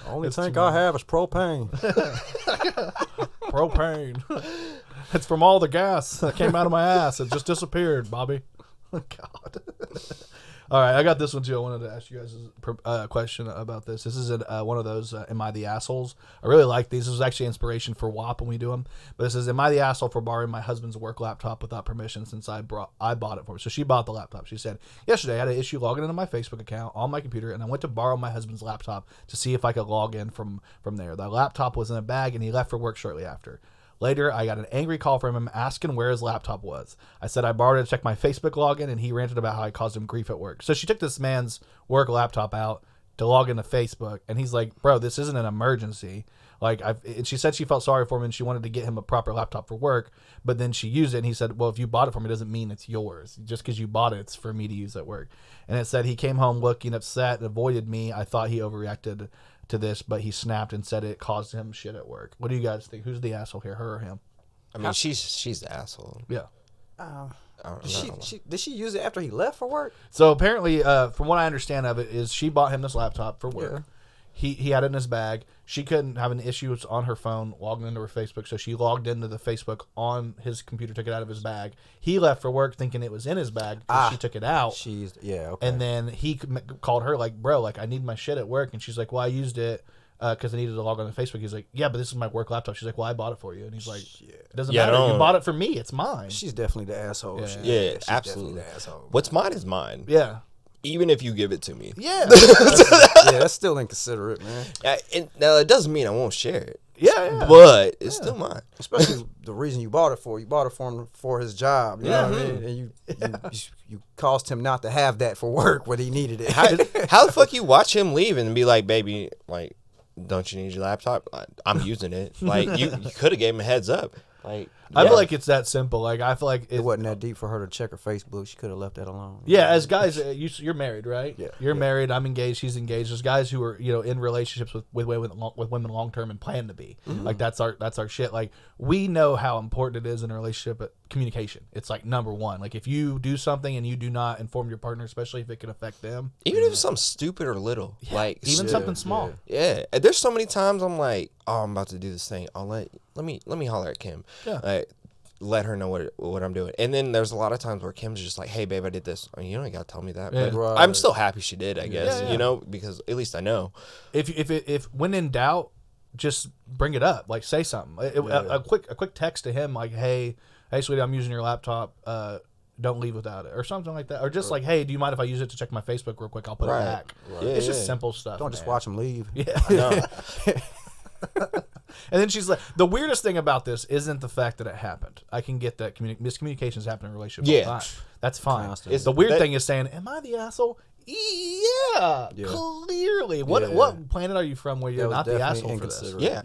Only thing I have is propane.
Propane. It's from all the gas that came out of my ass. It just disappeared, Bobby. God. All right, I got this one too. I wanted to ask you guys a question about this. This is one of those, Am I the Assholes? I really like these. This was actually inspiration for WAP when we do them. But this is, Am I the Asshole for borrowing my husband's work laptop without permission since I bought it for her? So she bought the laptop. She said, yesterday I had an issue logging into my Facebook account on my computer, and I went to borrow my husband's laptop to see if I could log in from there. The laptop was in a bag, and he left for work shortly after. Later, I got an angry call from him asking where his laptop was. I said I borrowed it to check my Facebook login, and he ranted about how I caused him grief at work. So she took this man's work laptop out to log into Facebook, and he's like, bro, this isn't an emergency. And she said she felt sorry for him, and she wanted to get him a proper laptop for work, but then she used it, and he said, well, if you bought it for me, it doesn't mean it's yours. Just because you bought it, it's for me to use at work. And it said he came home looking upset and avoided me. I thought he overreacted to this, but he snapped and said it caused him shit at work. What do you guys think? Who's the asshole here, her or him?
I mean, she's the asshole.
Yeah.
Did she use it after he left for work?
So apparently, from what I understand of it, is she bought him this laptop for work. Yeah. He had it in his bag. She couldn't have an issue on her phone logging into her Facebook, so she logged into the Facebook on his computer, took it out of his bag. He left for work thinking it was in his bag because she took it out.
Okay.
And then he called her like, bro, like I need my shit at work, and she's like, well, I used it because I needed to log on to Facebook. He's like, yeah, but this is my work laptop. She's like, well, I bought it for you. And he's like, it doesn't matter. You bought it for me. It's mine.
She's definitely the asshole.
Yeah, absolutely. The asshole. What's mine is mine.
Yeah.
Even if you give it to me.
Yeah.
That's still inconsiderate, man.
Now, it doesn't mean I won't share it.
Yeah.
But it's still mine.
Especially the reason you bought it for. You bought it for him for his job. You know what I mean? And you caused him not to have that for work when he needed it.
How the fuck you watch him leave and be like, baby, like, don't you need your laptop? I'm using it. Like, you could have gave him a heads up. Like,
I feel like it's that simple. Like, I feel like
it wasn't that deep for her to check her Facebook. She could have left that alone.
Yeah, as guys, you're married, right?
Yeah,
you're married. I'm engaged. She's engaged. There's guys who are in relationships with women long term and plan to be. Mm-hmm. Like that's our shit. Like we know how important it is in a relationship. But communication, it's like number one. Like if you do something and you do not inform your partner, especially if it can affect them,
even if it's something stupid or little, like
even something small.
Yeah, there's so many times I'm like, oh, I'm about to do this thing. Let me holler at Kim.
Yeah.
Like, let her know what I'm doing. And then there's a lot of times where Kim's just like, hey, babe, I did this. I mean, you don't got to tell me that. But I'm still happy she did, I guess, because at least I know.
If when in doubt, just bring it up. Like, say something. A quick text to him, like, hey, sweetie, I'm using your laptop. don't leave without it, or something like that, or just like, hey, do you mind if I use it to check my Facebook real quick? I'll put it back. Right. Yeah, it's just simple stuff.
Don't just watch them leave.
Yeah. No. And then she's like, the weirdest thing about this isn't the fact that it happened. I can get that miscommunications happen in a relationship all the time. That's fine. The weird thing is saying, am I the asshole? Yeah, clearly. What planet are you from where you're not the asshole for this?
Yeah.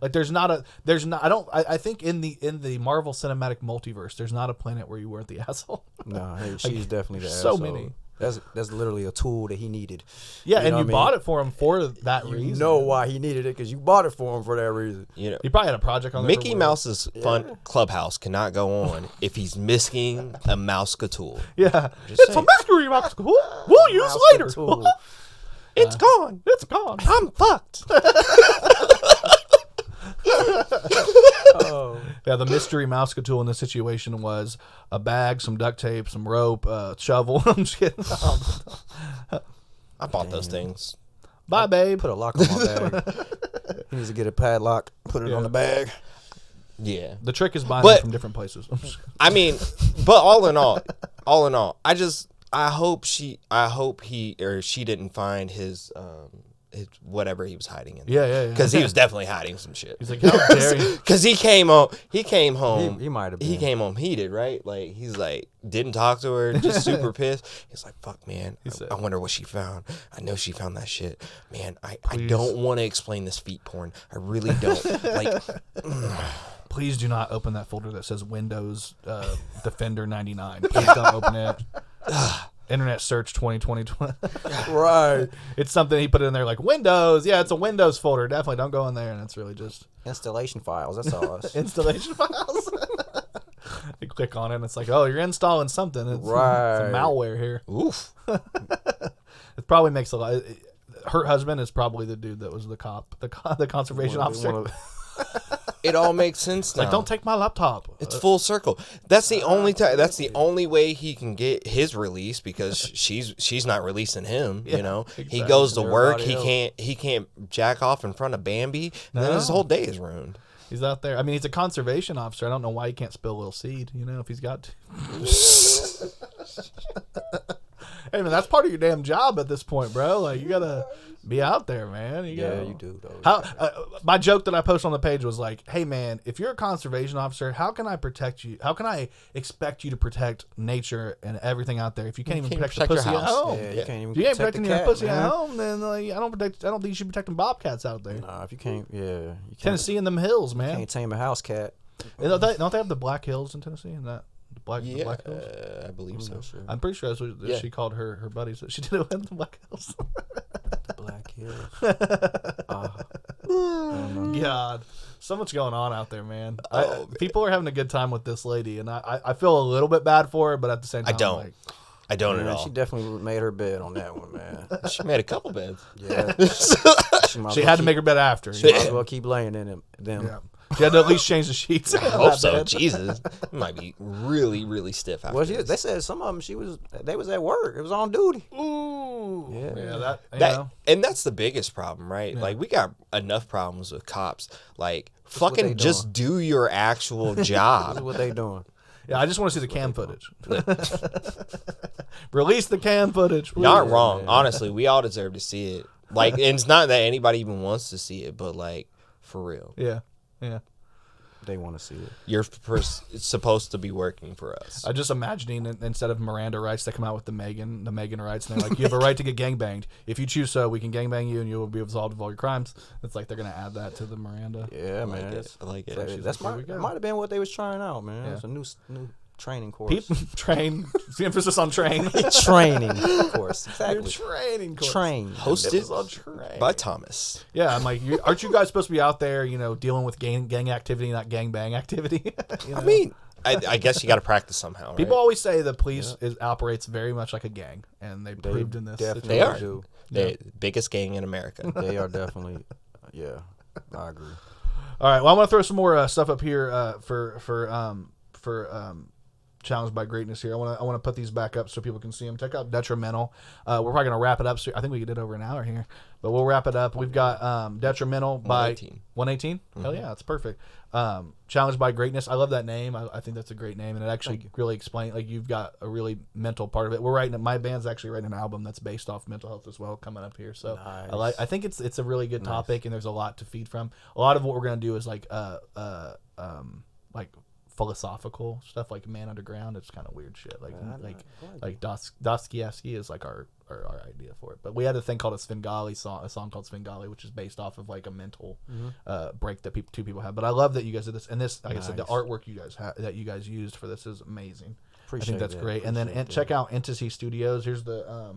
Like I think in the Marvel Cinematic Multiverse, there's not a planet where you weren't the asshole.
No, hey, she's definitely the asshole.
So many.
That's literally a tool that he needed.
Yeah, and you bought it for him for that reason.
You know why he needed it, because you bought it for him for that reason.
You know,
he probably had a project on there.
Mickey Mouse's fun clubhouse cannot go on if he's missing a mouse tool.
Yeah, it's a mystery mouse tool. We'll use later.
It's gone.
It's gone.
I'm fucked.
Yeah, the mystery mouse tool in this situation was a bag, some duct tape, some rope, shovel. I'm just kidding.
I bought those things.
Bye, babe.
Put a lock on my bag. He needs to get a padlock, put it on the bag.
Yeah.
The trick is buying them from different places.
I mean, but all in all, I hope he or she didn't find his whatever he was hiding in.
Yeah.
Because he was definitely hiding some shit.
He's like, how dare you?
Because he came home.
He might have been.
He came home heated, right? Like, he's like, didn't talk to her, just super pissed. He's like, fuck, man. I wonder what she found. I know she found that shit. Man, I don't want to explain this feet porn. I really don't. Like,
please do not open that folder that says Windows Defender 99. Please don't open it. Internet search 2020.
Right.
It's something he put in there like Windows. Yeah, it's a Windows folder. Definitely don't go in there. And it's really just
installation files. That's all.
Installation files. You click on it and it's like, oh, you're installing something. It's some malware here.
Oof.
It probably makes a lot. Her husband is probably the dude that was the cop, the conservation officer.
It all makes sense now.
Like, don't take my laptop.
It's full circle. That's the only time. That's the only way he can get his release, because she's not releasing him. You know, exactly. He goes to work. He can't jack off in front of Bambi. And then his whole day is ruined.
He's out there. I mean, he's a conservation officer. I don't know why he can't spill a little seed. You know, if he's got to. Hey man, that's part of your damn job at this point, bro. Like, you gotta be out there, man. You
do. Though.
How? My joke that I posted on the page was like, "Hey man, if you're a conservation officer, how can I protect you? How can I expect you to protect nature and everything out there if you can't even protect the pussy at home?
Yeah, you can't even.
If you ain't protecting your pussy
man.
at home, then like, I don't think you should be protecting bobcats out there.
Nah, if you can't, you can't.
Tennessee in them hills, man.
You can't tame a house cat.
Don't they have the Black Hills in Tennessee? And that. The Black Hills?
I believe so.
Sure.
I'm pretty sure that's what she called her buddies. She did it with the Black Hills.
The Black Hills.
God, so much going on out there, man. People are having a good time with this lady, and I feel a little bit bad for her, but at the same time,
I don't at all.
She definitely made her bed on that one, man.
She made a couple beds.
Yeah.
She had to make her bed after.
She might as well keep laying in them.
Yeah. She had to at least change the sheets.
I hope so. Bed. Jesus, it might be really, really stiff after this.
They said some of them they was at work. It was on duty.
Ooh, yeah.
And that's the biggest problem, right? Yeah. Like, we got enough problems with cops. Like, fucking just do your actual job.
That's what they doing.
Yeah, I just want to see the cam footage. Release the cam footage. Please.
Not wrong. Honestly, we all deserve to see it. Like, and it's not that anybody even wants to see it, but like, for real.
Yeah.
They want to see it.
You're supposed to be working for us.
I'm just imagining, instead of Miranda rights, they come out with the Megan rights, and they're like, you have a right to get gangbanged. If you choose so, we can gangbang you, and you will be absolved of all your crimes. It's like they're gonna add that to the Miranda.
Yeah, man.
I like it.
That might have been what they was trying out, man.
Yeah.
It's a new training course.
Train. The emphasis on train.
Training course. Exactly.
Your training course.
Train.
Hosted by Thomas.
Yeah, I'm like, aren't you guys supposed to be out there, dealing with gang activity, not gang bang activity?
I mean, I guess you got to practice somehow.
People always say the police operates very much like a gang, and they proved in this.
They are. They're the biggest gang in America.
They are definitely. Yeah, I agree.
All right. Well, I'm gonna throw some more stuff up here for Challenged by Greatness here. I want to put these back up so people can see them. Check out DetriMental. We're probably gonna wrap it up. So I think we did over an hour here, but we'll wrap it up. We've got DetriMental by 118. Mm-hmm. Hell yeah, that's perfect. Challenged by Greatness. I love that name. I think that's a great name, and it actually really explains. Like, you've got a really mental part of it. We're writing. My band's actually writing an album that's based off mental health as well, coming up here. So nice. I think it's a really good topic, and there's a lot to feed from. A lot of what we're gonna do is like philosophical stuff, like Man Underground. It's kind of weird shit. Like Dostoevsky is like our idea for it. But we had a thing called a song called Svengali, which is based off of like a mental break that two people have. But I love that you guys did this, and this, like I said, the artwork that you guys used for this is amazing. I think that's great. And then check out Entity Studios. Here's the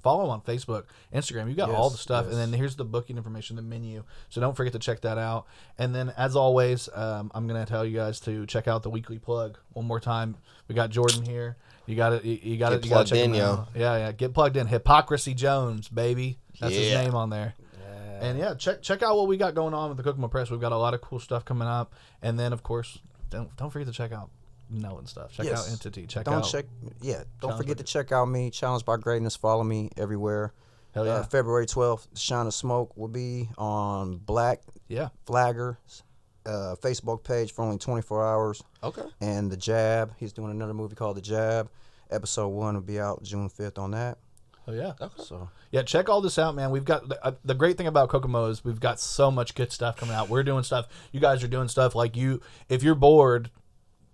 follow on Facebook, Instagram. You got all the stuff. And then here's the booking information, the menu. So don't forget to check that out. And then, as always, I'm going to tell you guys to check out the weekly plug one more time. We got Jordan here. You got to check him out. Yeah. Get plugged in. Hypocrisy Jones, baby. That's his name on there. Yeah. And check out what we got going on with the Kokomo Press. We've got a lot of cool stuff coming up. And then, of course, don't forget to check out and stuff. Check out Entity. Don't
forget to check out me, Challenged by Greatness. Follow me everywhere.
Hell yeah.
February 12th, Shine of Smoke will be on Black Flagger's Facebook page for only 24 hours.
Okay.
And The Jab, he's doing another movie called The Jab. Episode 1 will be out June 5th on that.
Oh yeah.
Okay. So
check all this out, man. We've got the great thing about Kokomo is we've got so much good stuff coming out. We're doing stuff. You guys are doing stuff. Like, if you're bored,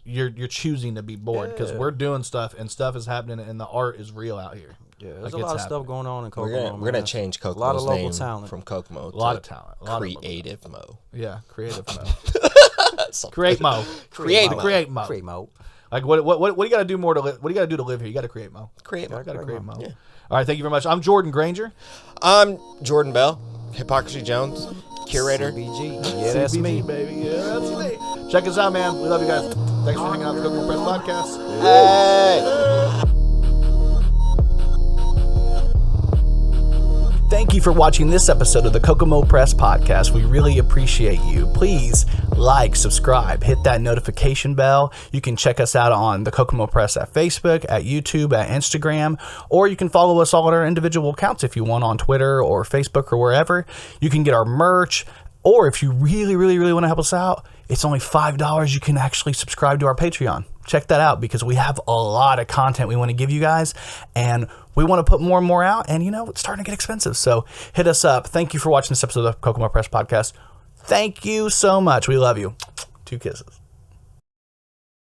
you're choosing to be bored, because we're doing stuff, and stuff is happening, and the art is real out here.
Yeah, there's a lot of stuff going on in Kokomo.
We're gonna change Kokomo's
a lot of local
name
talent
from Kokomo.
A lot of talent.
Creative Mo.
Yeah, Creative Mo. Create Mo. Create Mo. Like, what do you got to do more to live? What do you got to do to live here? You got to create Mo.
Create Mo.
You got to create Mo.
Yeah.
All right, thank you very much. I'm Jordan Grainger.
I'm Jordan Bell. Hypocrisy Jones. Curator.
CBG. Yeah, that's me,
baby. Yeah, that's me. Check us out, man. We love you guys. Thanks for hanging out with the Kokomo Press Podcast.
Hey.
Thank you for watching this episode of the Kokomo Press Podcast. We really appreciate you. Please like, subscribe, hit that notification bell. You can check us out on the Kokomo Press at Facebook, at YouTube, at Instagram, or you can follow us all at our individual accounts if you want on Twitter or Facebook or wherever. You can get our merch, or if you really, really, really want to help us out, it's only $5. You can actually subscribe to our Patreon. Check that out, because we have a lot of content we want to give you guys, and we want to put more and more out, and it's starting to get expensive. So hit us up. Thank you for watching this episode of the Kokomo Press Podcast. Thank you so much. We love you. 2 kisses.